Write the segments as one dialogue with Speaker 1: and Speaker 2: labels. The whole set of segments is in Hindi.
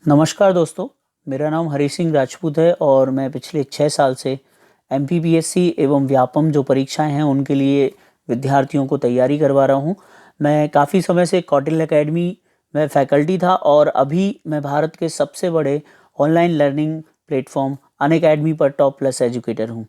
Speaker 1: नमस्कार दोस्तों, मेरा नाम हरी सिंह राजपूत है और मैं पिछले 6 साल से एमपीपीएससी एवं व्यापम जो परीक्षाएं हैं उनके लिए विद्यार्थियों को तैयारी करवा रहा हूं। मैं काफ़ी समय से कौटिल्य एकेडमी में फैकल्टी था और अभी मैं भारत के सबसे बड़े ऑनलाइन लर्निंग प्लेटफॉर्म अनअकैडमी पर टॉप प्लस एजुकेटर हूं।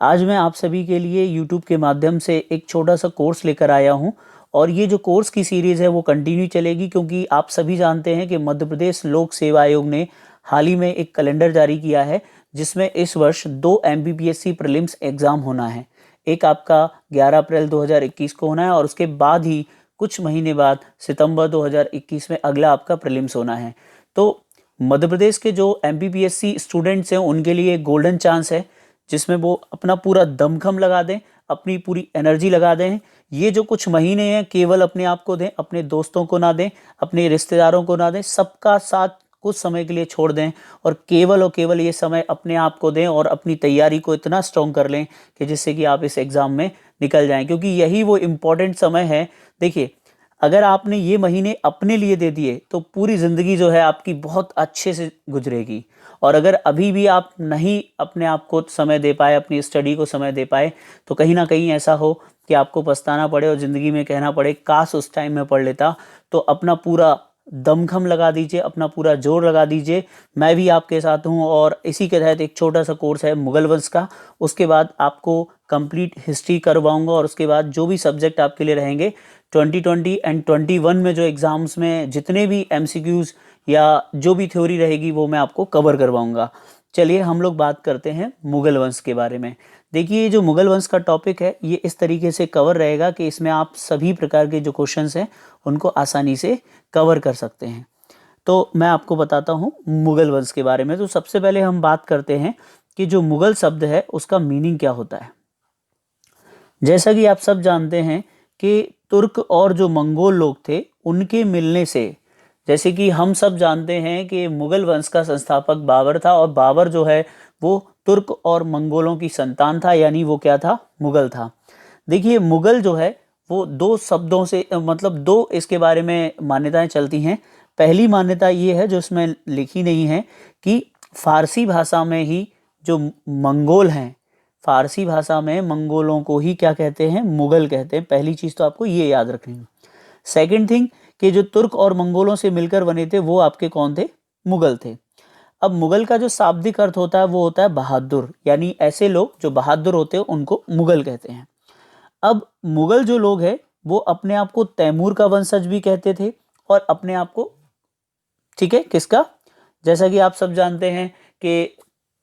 Speaker 1: आज मैं आप सभी के लिए यूट्यूब के माध्यम से एक छोटा सा कोर्स लेकर आया हूं और ये जो कोर्स की सीरीज़ है वो कंटिन्यू चलेगी, क्योंकि आप सभी जानते हैं कि मध्य प्रदेश लोक सेवा आयोग ने हाल ही में एक कैलेंडर जारी किया है जिसमें इस वर्ष 2 एमपीपीएससी प्रीलिम्स एग्ज़ाम होना है। एक आपका 11 अप्रैल 2021 को होना है और उसके बाद ही कुछ महीने बाद सितंबर 2021 में अगला आपका प्रीलिम्स होना है। तो मध्य प्रदेश के जो एमपीपीएससी स्टूडेंट्स हैं उनके लिए गोल्डन चांस है जिसमें वो अपना पूरा दमखम लगा दें, अपनी पूरी एनर्जी लगा दें। ये जो कुछ महीने हैं केवल अपने आप को दें, अपने दोस्तों को ना दें, अपने रिश्तेदारों को ना दें, सबका साथ कुछ समय के लिए छोड़ दें और केवल ये समय अपने आप को दें और अपनी तैयारी को इतना स्ट्रॉन्ग कर लें कि जिससे कि आप इस एग्ज़ाम में निकल जाएं, क्योंकि यही वो इम्पोर्टेंट समय है। देखिए, अगर आपने ये महीने अपने लिए दे दिए तो पूरी ज़िंदगी जो है आपकी बहुत अच्छे से गुजरेगी। और अगर अभी भी आप नहीं अपने आप को समय दे पाए, अपनी स्टडी को समय दे पाए, तो कहीं ना कहीं ऐसा हो कि आपको पछताना पड़े और ज़िंदगी में कहना पड़े काश उस टाइम में पढ़ लेता। तो अपना पूरा दमखम लगा दीजिए, अपना पूरा जोर लगा दीजिए। मैं भी आपके साथ हूँ और इसी के तहत एक छोटा सा कोर्स है मुगल वंश का। उसके बाद आपको कंप्लीट हिस्ट्री करवाऊंगा और उसके बाद जो भी सब्जेक्ट आपके लिए रहेंगे 2020 एंड 21 में जो एग्ज़ाम्स में जितने भी एमसीक्यूज़ या जो भी थ्योरी रहेगी वो मैं आपको कवर करवाऊंगा। चलिए हम लोग बात करते हैं मुगल वंश के बारे में। देखिए, ये जो मुगल वंश का टॉपिक है ये इस तरीके से कवर रहेगा कि इसमें आप सभी प्रकार के जो क्वेश्चंस हैं उनको आसानी से कवर कर सकते हैं। तो मैं आपको बताता हूँ मुगल वंश के बारे में। तो सबसे पहले हम बात करते हैं कि जो मुगल शब्द है उसका मीनिंग क्या होता है। जैसा कि आप सब जानते हैं कि तुर्क और जो मंगोल लोग थे उनके मिलने से, जैसे कि हम सब जानते हैं कि मुगल वंश का संस्थापक बाबर था और बाबर जो है वो तुर्क और मंगोलों की संतान था, यानी वो क्या था, मुगल था। देखिए, मुगल जो है वो दो शब्दों से मतलब दो इसके बारे में मान्यताएं चलती हैं। पहली मान्यता ये है जो इसमें लिखी नहीं है कि फारसी भाषा में ही जो मंगोल हैं, फारसी भाषा में मंगोलों को ही क्या कहते हैं, मुगल कहते हैं। पहली चीज़ तो आपको ये याद रखनी है। सेकंड थिंग कि जो तुर्क और मंगोलों से मिलकर बने थे वो आपके कौन थे, मुगल थे। अब मुगल का जो शाब्दिक अर्थ होता है वो होता है बहादुर, यानी ऐसे लोग जो बहादुर होते हैं उनको मुगल कहते हैं। अब मुगल जो लोग हैं वो अपने आप को तैमूर का वंशज भी कहते थे और अपने आप को, ठीक है, किसका, जैसा कि आप सब जानते हैं कि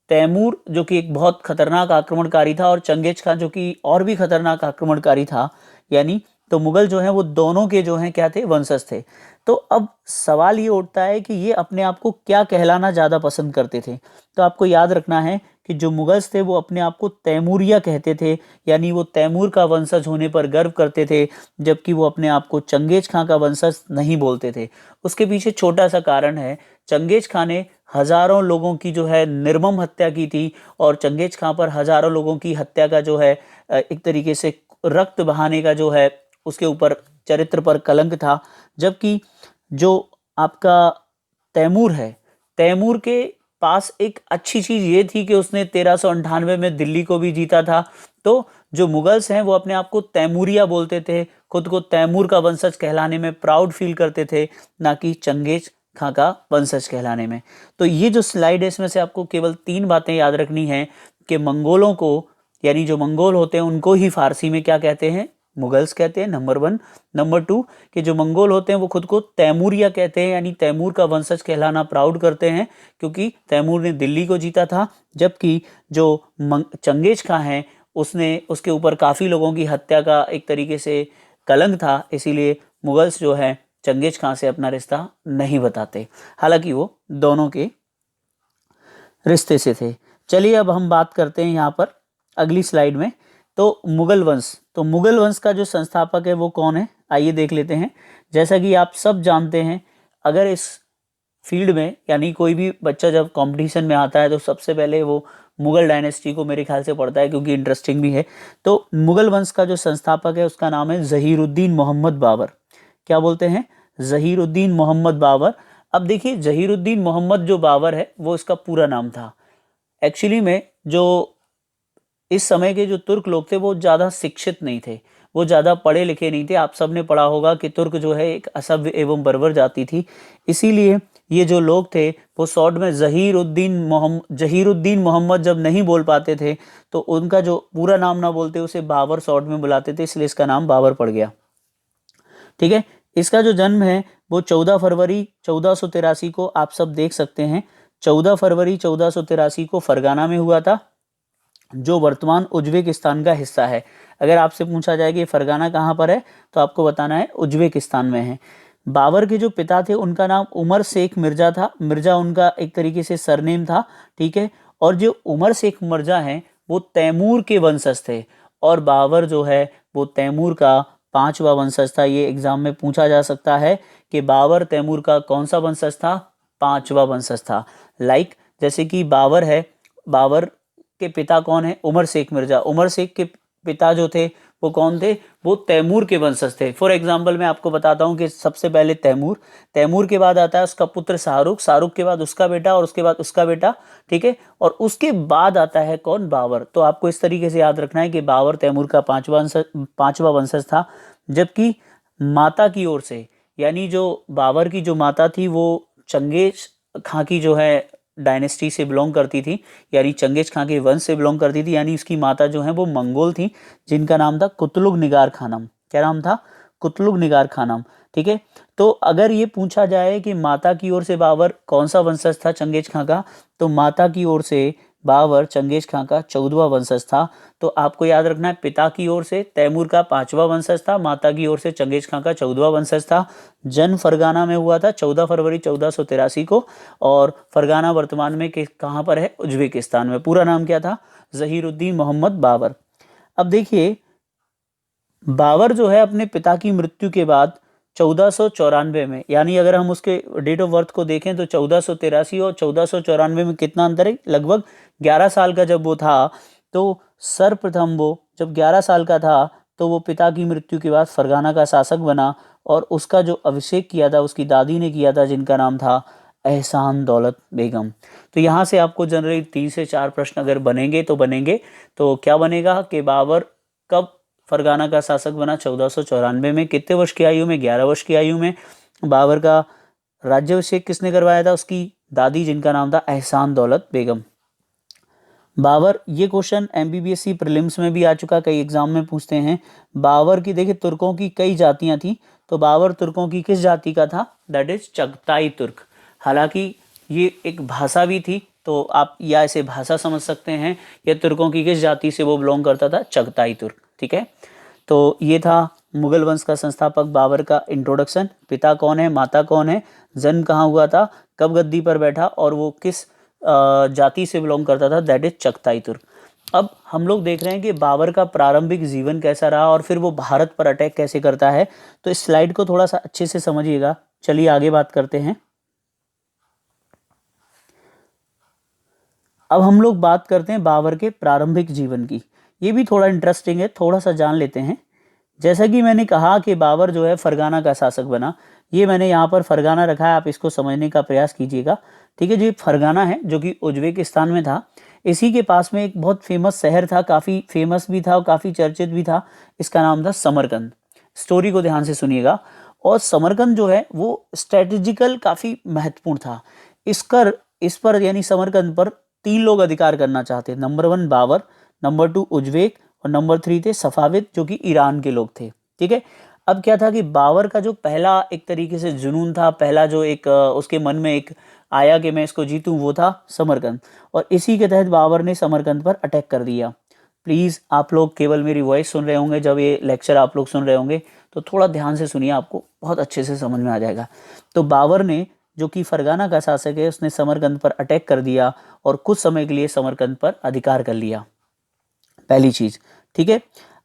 Speaker 1: तैमूर जो कि एक बहुत खतरनाक आक्रमणकारी था और चंगेज खान जो कि और भी खतरनाक आक्रमणकारी था, यानी तो मुगल जो हैं वो दोनों के जो हैं क्या थे, वंशज थे। तो अब सवाल ये उठता है कि ये अपने आप को क्या कहलाना ज़्यादा पसंद करते थे। तो आपको याद रखना है कि जो मुगल्स थे वो अपने आप को तैमूरिया कहते थे, यानी वो तैमूर का वंशज होने पर गर्व करते थे, जबकि वो अपने आप को चंगेज खां का वंशज नहीं बोलते थे। उसके पीछे छोटा सा कारण है। चंगेज खां ने हजारों लोगों की जो है निर्मम हत्या की थी और चंगेज खां पर हजारों लोगों की हत्या का जो है एक तरीके से रक्त बहाने का जो है उसके ऊपर चरित्र पर कलंक था। जबकि जो आपका तैमूर है, तैमूर के पास एक अच्छी चीज़ ये थी कि उसने 1398 में दिल्ली को भी जीता था। तो जो मुगल्स हैं वो अपने आप को तैमूरिया बोलते थे, खुद को तैमूर का वंशज कहलाने में प्राउड फील करते थे, ना कि चंगेज खां का वंशज कहलाने में। तो ये जो स्लाइड है इसमें से आपको केवल 3 बातें याद रखनी है कि मंगोलों को, यानी जो मंगोल होते हैं उनको ही फारसी में क्या कहते हैं, मुगल्स कहते हैं, नंबर 1। नंबर 2 कि जो मंगोल होते हैं वो खुद को तैमूरिया कहते हैं, यानी तैमूर का वंशज कहलाना प्राउड करते हैं क्योंकि तैमूर ने दिल्ली को जीता था। जबकि जो चंगेज खां है उसने उसके ऊपर काफ़ी लोगों की हत्या का एक तरीके से कलंक था, इसीलिए मुगल्स जो है चंगेज खां से अपना रिश्ता नहीं बताते, हालांकि वो दोनों के रिश्ते से थे। चलिए अब हम बात करते हैं यहाँ पर अगली स्लाइड में। तो मुगल वंश, तो मुगल वंश का जो संस्थापक है वो कौन है, आइए देख लेते हैं। जैसा कि आप सब जानते हैं, अगर इस फील्ड में यानी कोई भी बच्चा जब कंपटीशन में आता है तो सबसे पहले वो मुगल डायनेस्टी को मेरे ख्याल से पढ़ता है, क्योंकि इंटरेस्टिंग भी है। तो मुगल वंश का जो संस्थापक है उसका नाम है ज़हीरुद्दीन मोहम्मद बाबर। क्या बोलते हैं, ज़हीरुद्दीन मोहम्मद बाबर। अब देखिए जहीरुद्दीन मोहम्मद जो बाबर है वो इसका पूरा नाम था। एक्चुअली में जो इस समय के जो तुर्क लोग थे वो ज़्यादा शिक्षित नहीं थे, वो ज़्यादा पढ़े लिखे नहीं थे। आप सबने पढ़ा होगा कि तुर्क जो है एक असभ्य एवं बर्बर जाति थी। इसीलिए ये जो लोग थे वो शॉर्ट में जहीरुद्दीन मोहम्मद जब नहीं बोल पाते थे तो उनका जो पूरा नाम ना बोलते उसे बाबर शॉर्ट में बुलाते थे, इसलिए इसका नाम बाबर पड़ गया। ठीक है, इसका जो जन्म है वो 14 फरवरी 1483 को आप सब देख सकते हैं। 14 फरवरी 1483 को फरगाना में हुआ था, जो वर्तमान उज्बेकिस्तान का हिस्सा है। अगर आपसे पूछा जाए कि फरगाना कहाँ पर है तो आपको बताना है उज्बेकिस्तान में है। बाबर के जो पिता थे उनका नाम उमर शेख मिर्जा था। मिर्जा उनका एक तरीके से सरनेम था। ठीक है, और जो उमर शेख मिर्जा हैं वो तैमूर के वंशज थे, और बाबर जो है वो तैमूर का 5वां वंशज था। ये एग्जाम में पूछा जा सकता है कि बाबर तैमूर का कौन सा वंशज था, 5वां वंशज था। जैसे कि बाबर है, बाबर के पिता कौन है, उमर शेख मिर्जा। उमर शेख के पिता जो थे वो कौन थे, वो तैमूर के वंशज थे। फॉर एग्जाम्पल मैं आपको बताता हूँ कि सबसे पहले तैमूर, तैमूर के बाद आता है उसका पुत्र शाहरुख, शाहरुख के बाद उसका बेटा, और उसके बाद उसका बेटा। ठीक है, और उसके बाद आता है कौन, बाबर। तो आपको इस तरीके से याद रखना है कि बाबर तैमूर का 5वां वंशज था। जबकि माता की ओर से, यानी जो बाबर की जो माता थी वो चंगेज खां की जो है डायनेस्टी से बिलोंग करती थी, यानी चंगेज खां के वंश से बिलोंग करती थी। यानी उसकी माता जो है वो मंगोल थी, जिनका नाम था कुतलुग निगार खानम। क्या नाम था, कुतलुग निगार खानम। ठीक है, तो अगर ये पूछा जाए कि माता की ओर से बाबर कौन सा वंशज था चंगेज खां का, तो माता की ओर से बाबर चंगेज खां का 14वां वंशज था। तो आपको याद रखना है, पिता की ओर से तैमूर का 5वां वंशज था, माता की ओर से चंगेज खां का 14वां वंशज था। जन्म फरगाना में हुआ था 14 फरवरी 1483 को, और फरगाना वर्तमान में कहाँ पर है, उज्बेकिस्तान में। पूरा नाम क्या था, जहीरुद्दीन मोहम्मद बाबर। अब देखिए बाबर जो है अपने पिता की मृत्यु के बाद 1494 में, यानी अगर हम उसके डेट ऑफ बर्थ को देखें तो 1483 और 1494 में कितना अंतर है, लगभग 11 साल का जब वो था, तो सर्वप्रथम वो जब 11 साल का था तो वो पिता की मृत्यु के बाद फरगाना का शासक बना, और उसका जो अभिषेक किया था उसकी दादी ने किया था, जिनका नाम था एहसान दौलत बेगम। तो यहाँ से आपको जनरली 3 से 4 प्रश्न अगर बनेंगे तो बनेंगे। तो क्या बनेगा कि बाबर कब फरगाना का शासक बना, 1494 में। कितने वर्ष की आयु में, 11 वर्ष की आयु में। बाबर का राज्याभिषेक किसने करवाया था, उसकी दादी, जिनका नाम था एहसान दौलत बेगम। बाबर, ये क्वेश्चन एमबीबीएससी प्रीलिम्स में भी आ चुका, कई एग्जाम में पूछते हैं। बाबर की देखिए तुर्कों की कई जातियां थी, तो बाबर तुर्कों की किस जाति का था, दैट इज चगताई तुर्क। हालांकि ये एक भाषा भी थी, तो आप या इसे भाषा समझ सकते हैं, या तुर्कों की किस जाति से वो बिलोंग करता था, चगताई तुर्क। ठीक है, तो ये था मुगल वंश का संस्थापक बाबर का इंट्रोडक्शन। पिता कौन है, माता कौन है, जन्म कहाँ हुआ था, कब गद्दी पर बैठा, और वो किस जाति से बिलोंग करता था, दैट इज चगताई तुर्क। अब हम लोग देख रहे हैं कि बाबर का प्रारंभिक जीवन कैसा रहा और फिर वो भारत पर अटैक कैसे करता है। तो इस स्लाइड को थोड़ा सा अच्छे से समझिएगा। चलिए आगे बात करते हैं। अब हम लोग बात करते हैं बाबर के प्रारंभिक जीवन की। ये भी थोड़ा इंटरेस्टिंग है, थोड़ा सा जान लेते हैं। जैसा कि मैंने कहा कि बाबर जो है फरगाना का शासक बना, ये मैंने यहाँ पर फरगाना रखा है, आप इसको समझने का प्रयास कीजिएगा। ठीक है जी, फरगाना है जो कि उज्बेकिस्तान में था। इसी के पास में एक बहुत फेमस शहर था, काफ़ी फेमस भी था और काफ़ी चर्चित भी था, इसका नाम था समरकंद। स्टोरी को ध्यान से सुनिएगा। और समरकंद जो है वो स्ट्रेटेजिकल काफ़ी महत्वपूर्ण था। इस पर यानी समरकंद पर 3 लोग अधिकार करना चाहते। नंबर 1 बाबर, नंबर 2 उज्बेक, और नंबर 3 थे सफाविद, जो कि ईरान के लोग थे। ठीक है, अब क्या था कि बाबर का जो पहला एक तरीके से जुनून था, पहला जो एक उसके मन में एक आया कि मैं इसको जीतूं, वो था समरकंद। और इसी के तहत बाबर ने समरकंद पर अटैक कर दिया। प्लीज़ आप लोग केवल मेरी वॉइस सुन रहे होंगे, जब ये लेक्चर आप लोग सुन रहे होंगे तो थोड़ा ध्यान से सुनिए, आपको बहुत अच्छे से समझ में आ जाएगा। तो बाबर ने, जो कि फरगाना का शासक है, उसने समरकंद पर अटैक कर दिया और कुछ समय के लिए समरकंद पर अधिकार कर लिया, पहली चीज़। ठीक है,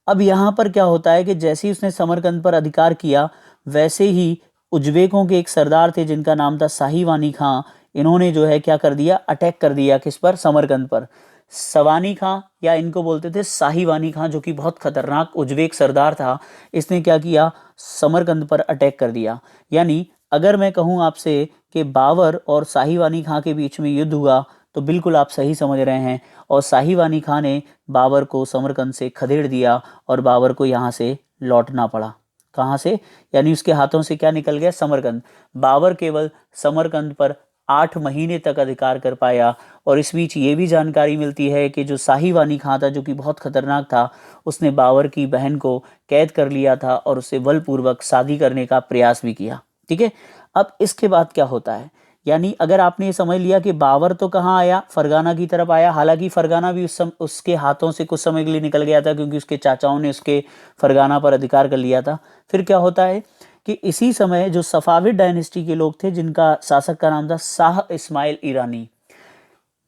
Speaker 1: अब यहाँ पर क्या होता है कि जैसे ही उसने समरकंद पर अधिकार किया, वैसे ही उज्बेकों के एक सरदार थे जिनका नाम था साहिवानी खां। इन्होंने जो है क्या कर दिया, अटैक कर दिया, किस पर, समरकंद पर। सवानी खां, या इनको बोलते थे साहिवानी खां, जो कि बहुत खतरनाक उज्बेक सरदार था, इसने क्या किया, समरकंद पर अटैक कर दिया। यानी अगर मैं कहूँ आपसे कि बाबर और साहिवानी खां के बीच में युद्ध हुआ, तो बिल्कुल आप सही समझ रहे हैं। और साहिवानी खां ने बाबर को समरकंद से खदेड़ दिया और बाबर को यहाँ से लौटना पड़ा। कहाँ से? यानी उसके हाथों से क्या निकल गया? समरकंद। बाबर केवल समरकंद पर 8 महीने तक अधिकार कर पाया। और इस बीच ये भी जानकारी मिलती है कि जो साहिवानी खां था, जो कि बहुत खतरनाक था, उसने बाबर की बहन को कैद कर लिया था और उससे बलपूर्वक शादी करने का प्रयास भी किया। ठीक है। अब इसके बाद क्या होता है? यानी अगर आपने ये समझ लिया कि बाबर तो कहाँ आया? फरगाना की तरफ आया। हालांकि फरगाना भी उसके हाथों से कुछ समय के लिए निकल गया था, क्योंकि उसके चाचाओं ने उसके फरगाना पर अधिकार कर लिया था। फिर क्या होता है कि इसी समय जो सफाविद डायनेस्टी के लोग थे, जिनका शासक का नाम था शाह इस्माइल ईरानी।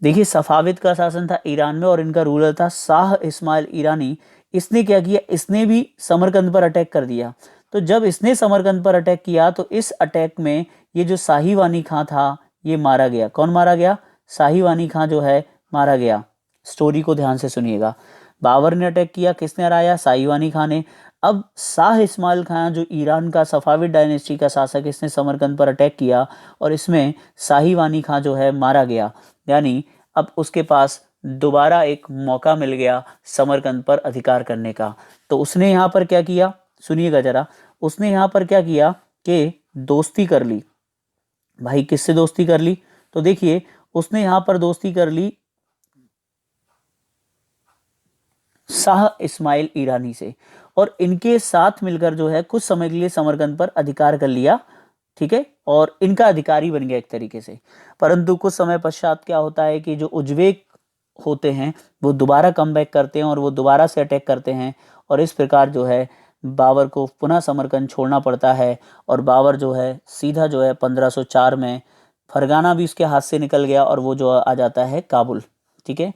Speaker 1: देखिए, सफाविद का शासन था ईरान में और इनका रूलर था शाह इस्माइल ईरानी। इसने क्या किया? इसने भी समरकंद पर अटैक कर दिया। तो जब इसने समरकंद पर अटैक किया, तो इस अटैक में ये जो साहिवानी खां था, ये मारा गया। कौन मारा गया? साहिवानी खां जो है मारा गया। स्टोरी को ध्यान से सुनिएगा। बाबर ने अटैक किया, किसने हराया? साहिवानी खां ने। अब शाह इस्माइल खां जो ईरान का सफाविद डायनेस्टी का शासक, इसने समरकंद पर अटैक किया और इसमें साहिवानी खां जो है मारा गया। यानी अब उसके पास दोबारा एक मौका मिल गया समरकंद पर अधिकार करने का। तो उसने यहाँ पर क्या किया? सुनिएगा जरा। उसने यहाँ पर क्या किया कि दोस्ती कर ली। भाई किससे दोस्ती कर ली? तो देखिए, उसने यहाँ पर दोस्ती कर ली शाह इस्माइल ईरानी से, और इनके साथ मिलकर जो है कुछ समय के लिए समरकंद पर अधिकार कर लिया। ठीक है। और इनका अधिकारी बन गया एक तरीके से। परंतु कुछ समय पश्चात क्या होता है कि जो उज्बेक होते हैं, वो दोबारा कम बैक करते हैं और वो दोबारा से अटैक करते हैं। और इस प्रकार जो है बाबर को पुनः समरकंद छोड़ना पड़ता है। और बाबर जो है सीधा जो है 1504 में, फरगाना भी उसके हाथ से निकल गया और वो जो आ जाता है काबुल। ठीक है।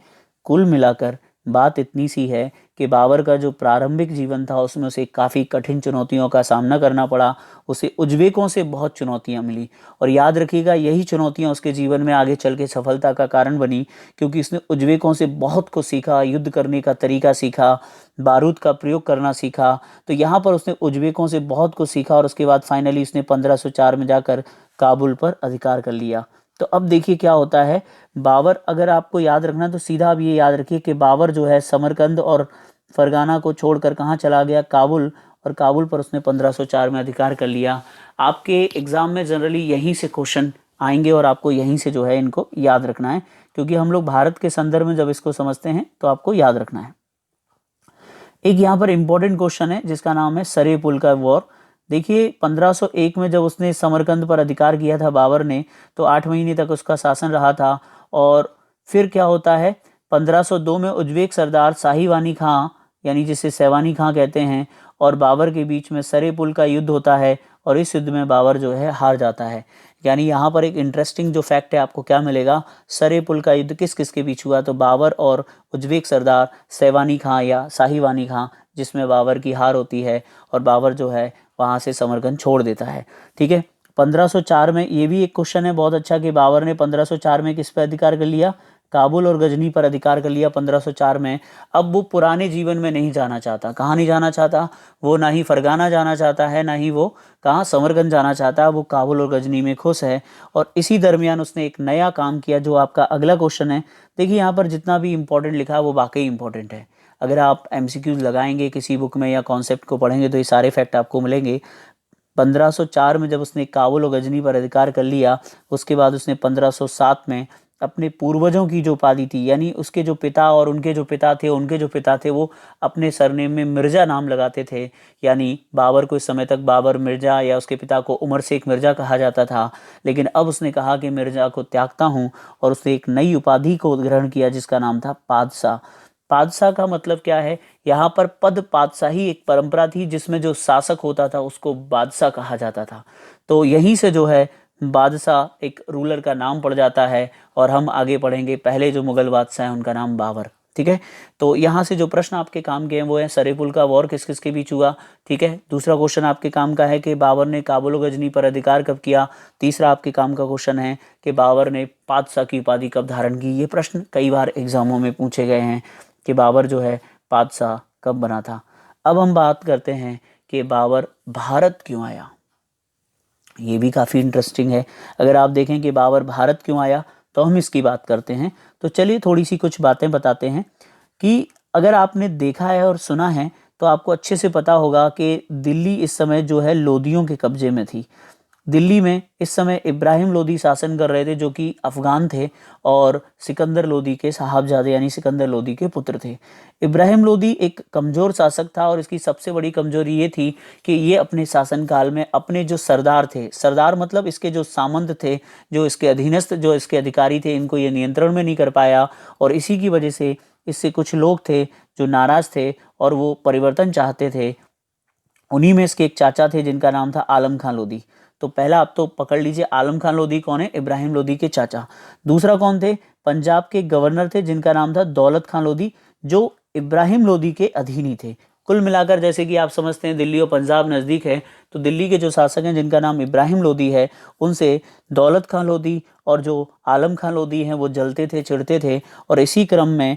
Speaker 1: कुल मिलाकर बात इतनी सी है कि बाबर का जो प्रारंभिक जीवन था, उसमें उसे काफ़ी कठिन चुनौतियों का सामना करना पड़ा। उसे उज्बेकों से बहुत चुनौतियां मिली। और याद रखिएगा, यही चुनौतियां उसके जीवन में आगे चल के सफलता का कारण बनी, क्योंकि उसने उज्बेकों से बहुत कुछ सीखा, युद्ध करने का तरीका सीखा, बारूद का प्रयोग करना सीखा। तो यहाँ पर उसने उज्बेकों से बहुत कुछ सीखा और उसके बाद फाइनली उसने 1504 में जाकर काबुल पर अधिकार कर लिया। तो अब देखिए क्या होता है। बाबर, अगर आपको याद रखना तो सीधा अब ये याद रखिए कि बाबर जो है समरकंद और फरगाना को छोड़कर कहाँ चला गया? काबुल। और काबुल पर उसने 1504 में अधिकार कर लिया। आपके एग्जाम में जनरली यहीं से क्वेश्चन आएंगे और आपको यहीं से जो है इनको याद रखना है, क्योंकि हम लोग भारत के संदर्भ में जब इसको समझते हैं तो आपको याद रखना है। एक यहाँ पर इंपॉर्टेंट क्वेश्चन है जिसका नाम है सरे पुल का वॉर। देखिए, 1501 में जब उसने समरकंद पर अधिकार किया था बाबर ने, तो 8 महीने तक उसका शासन रहा था। और फिर क्या होता है, 1502 में उज्बेक सरदार साहिवानी खां, यानी जिसे सैवानी खां कहते हैं, और बाबर के बीच में सरे पुल का युद्ध होता है। और इस युद्ध में बाबर जो है हार जाता है। यानी यहाँ पर एक इंटरेस्टिंग जो फैक्ट है, आपको क्या मिलेगा? सरे पुल का युद्ध किस किस के बीच हुआ? तो बाबर और उज्बेक सरदार सैवानी खां या साहिवानी खां, जिसमें बाबर की हार होती है और बाबर जो है वहाँ से समरकंद छोड़ देता है। ठीक है। 1504 में ये भी एक क्वेश्चन है बहुत अच्छा कि बाबर ने 1504 में किस पर अधिकार कर लिया? काबुल और गजनी पर अधिकार कर लिया 1504 में। अब वो पुराने जीवन में नहीं जाना चाहता। कहाँ नहीं जाना चाहता? वो ना ही फरगाना जाना चाहता है, ना ही वो कहाँ समरकंद जाना चाहता है। वो काबुल और गजनी में खुश है। और इसी दरमियान उसने एक नया काम किया, जो आपका अगला क्वेश्चन है। देखिए, यहाँ पर जितना भी इंपॉर्टेंट लिखा है वो वाकई इंपॉर्टेंट है। अगर आप एमसीक्यूज लगाएंगे किसी बुक में या कॉन्सेप्ट को पढ़ेंगे तो ये सारे फैक्ट आपको मिलेंगे। 1504 में जब उसने काबुल और गजनी पर अधिकार कर लिया, उसके बाद उसने 1507 में अपने पूर्वजों की जो उपाधि थी, यानी उसके जो पिता और उनके जो पिता थे, उनके जो पिता थे, वो अपने सरनेम में मिर्जा नाम लगाते थे। यानी बाबर को इस समय तक बाबर मिर्जा या उसके पिता को उमर शेख मिर्जा कहा जाता था। लेकिन अब उसने कहा कि मिर्जा को त्यागता हूँ, और उसने एक नई उपाधि को ग्रहण किया जिसका नाम था पादशाह। पादशाह का मतलब क्या है? यहाँ पर पद पादशाही एक परंपरा थी जिसमें जो शासक होता था उसको बादशाह कहा जाता था। तो यहीं से जो है बादशाह एक रूलर का नाम पड़ जाता है। और हम आगे पढ़ेंगे, पहले जो मुगल बादशाह हैं उनका नाम बाबर। ठीक है। तो यहाँ से जो प्रश्न आपके काम के हैं वो है सरेपुल का वॉर किस किस के बीच हुआ। ठीक है। दूसरा क्वेश्चन आपके काम का है कि बाबर ने काबुल गजनी पर अधिकार कब किया। तीसरा आपके काम का क्वेश्चन है कि बाबर ने पादशाह की उपाधि कब धारण की। ये प्रश्न कई बार एग्जामों में पूछे गए हैं कि बाबर जो है पादशाह कब बना था। अब हम बात करते हैं कि बाबर भारत क्यों आया। ये भी काफ़ी इंटरेस्टिंग है। अगर आप देखें कि बाबर भारत क्यों आया तो हम इसकी बात करते हैं। तो चलिए थोड़ी सी कुछ बातें बताते हैं कि अगर आपने देखा है और सुना है तो आपको अच्छे से पता होगा कि दिल्ली इस समय जो है लोदियों के कब्जे में थी। दिल्ली में इस समय इब्राहिम लोदी शासन कर रहे थे, जो कि अफगान थे और सिकंदर लोदी के साहबजादे यानी सिकंदर लोदी के पुत्र थे। इब्राहिम लोदी एक कमज़ोर शासक था और इसकी सबसे बड़ी कमजोरी ये थी कि ये अपने शासनकाल में अपने जो सरदार थे, सरदार मतलब इसके जो सामंत थे, जो इसके अधीनस्थ, जो इसके अधिकारी थे, इनको ये नियंत्रण में नहीं कर पाया। और इसी की वजह से इससे कुछ लोग थे जो नाराज़ थे और वो परिवर्तन चाहते थे। उन्हीं में इसके एक चाचा थे जिनका नाम था आलम खान लोदी। तो पहला आप तो पकड़ लीजिए, आलम खान लोदी कौन है? इब्राहिम लोदी के चाचा। दूसरा कौन थे? पंजाब के गवर्नर थे जिनका नाम था दौलत खान लोदी, जो इब्राहिम लोदी के अधीन ही थे। कुल मिलाकर जैसे कि आप समझते हैं दिल्ली और पंजाब नज़दीक है, तो दिल्ली के जो शासक हैं जिनका नाम इब्राहिम लोदी है, उनसे दौलत खान लोदी और जो आलम खान लोदी हैं वो जलते थे, चिढ़ते थे। और इसी क्रम में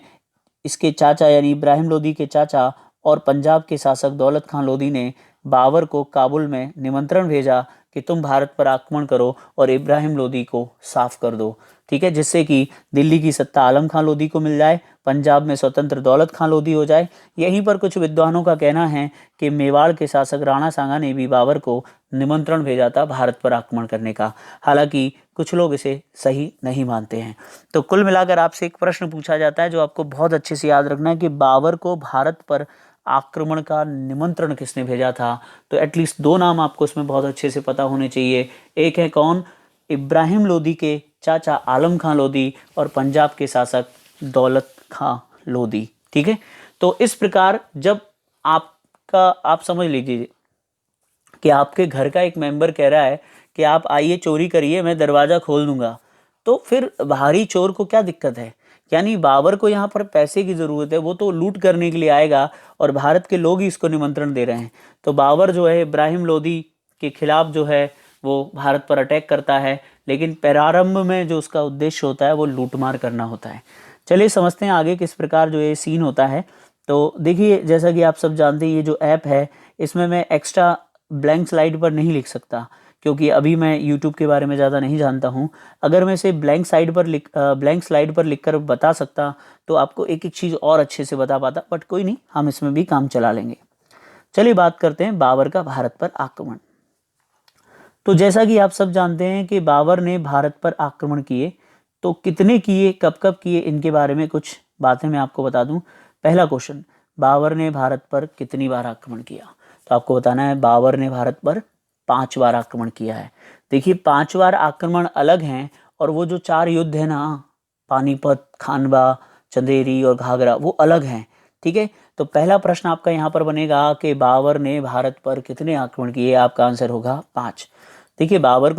Speaker 1: इसके चाचा यानी इब्राहिम लोदी के चाचा और पंजाब के शासक दौलत खान लोदी ने बाबर को काबुल में निमंत्रण भेजा कि तुम भारत पर आक्रमण करो और इब्राहिम लोदी को साफ कर दो, ठीक है, जिससे कि दिल्ली की सत्ता आलम खान लोदी को मिल जाए, पंजाब में स्वतंत्र दौलत खान लोदी हो जाए। यहीं पर कुछ विद्वानों का कहना है कि मेवाड़ के शासक राणा सांगा ने भी बाबर को निमंत्रण भेजा था भारत पर आक्रमण करने का। हालांकि कुछ लोग इसे सही नहीं मानते हैं। तो कुल मिलाकर आपसे एक प्रश्न पूछा जाता है जो आपको बहुत अच्छे से याद रखना है कि बाबर को भारत पर आक्रमण का निमंत्रण किसने भेजा था। तो एटलीस्ट दो नाम आपको इसमें बहुत अच्छे से पता होने चाहिए। एक है कौन? इब्राहिम लोदी के चाचा आलम खान लोदी और पंजाब के शासक दौलत खां लोदी, ठीक है। तो इस प्रकार जब आप समझ लीजिए कि आपके घर का एक मेंबर कह रहा है कि आप आइए चोरी करिए, मैं दरवाज़ा खोल दूंगा, तो फिर बाहरी चोर को क्या दिक्कत है? यानी बाबर को यहाँ पर पैसे की ज़रूरत है, वो तो लूट करने के लिए आएगा और भारत के लोग ही इसको निमंत्रण दे रहे हैं। तो बाबर जो है इब्राहिम लोदी के खिलाफ जो है वो भारत पर अटैक करता है, लेकिन प्रारंभ में जो उसका उद्देश्य होता है वो लूटमार करना होता है। चलिए समझते हैं आगे किस प्रकार जो ये सीन होता है। तो देखिए जैसा कि आप सब जानते हैं ये जो ऐप है इसमें मैं एक्स्ट्रा ब्लैंक स्लाइड पर नहीं लिख सकता, क्योंकि अभी मैं यूट्यूब के बारे में ज़्यादा नहीं जानता हूँ। अगर मैं इसे ब्लैंक स्लाइड पर लिखकर बता सकता तो आपको एक एक चीज़ और अच्छे से बता पाता, बट कोई नहीं, हम इसमें भी काम चला लेंगे। चलिए बात करते हैं बाबर का भारत पर आक्रमण। तो जैसा कि आप सब जानते हैं कि बाबर ने भारत पर आक्रमण किए, तो कितने किए, कब कब किए, इनके बारे में कुछ बातें मैं आपको बता दूं। पहला क्वेश्चन, बाबर ने भारत पर कितनी बार आक्रमण किया? तो आपको बताना है बाबर ने भारत पर 5 बार आक्रमण किया है। देखिए 5 बार आक्रमण अलग हैं और वो जो 4 युद्ध है ना, पानीपत, खानवा, चंदेरी और घाघरा, वो अलग हैं, ठीक है। तो पहला प्रश्न आपका यहाँ पर बनेगा कि बाबर ने भारत पर कितने आक्रमण किए? आपका आंसर होगा 5। देखिए बाबर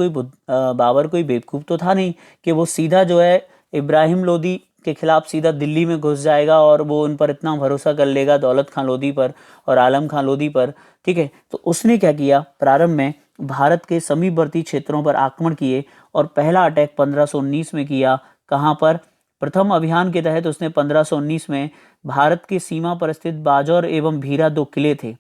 Speaker 1: कोई बेवकूफ़ तो था नहीं कि वो सीधा जो है इब्राहिम लोदी के खिलाफ सीधा दिल्ली में घुस जाएगा और वो उन पर इतना भरोसा कर लेगा, दौलत खान लोदी पर और आलम खान लोदी पर, ठीक है। तो उसने क्या किया, प्रारंभ में भारत के समीपवर्ती क्षेत्रों पर आक्रमण किए और पहला अटैक 1519 में किया। कहाँ पर? प्रथम अभियान के तहत उसने 1519 में भारत की सीमा पर स्थित बाजौर एवं भीरा 2 किले थे।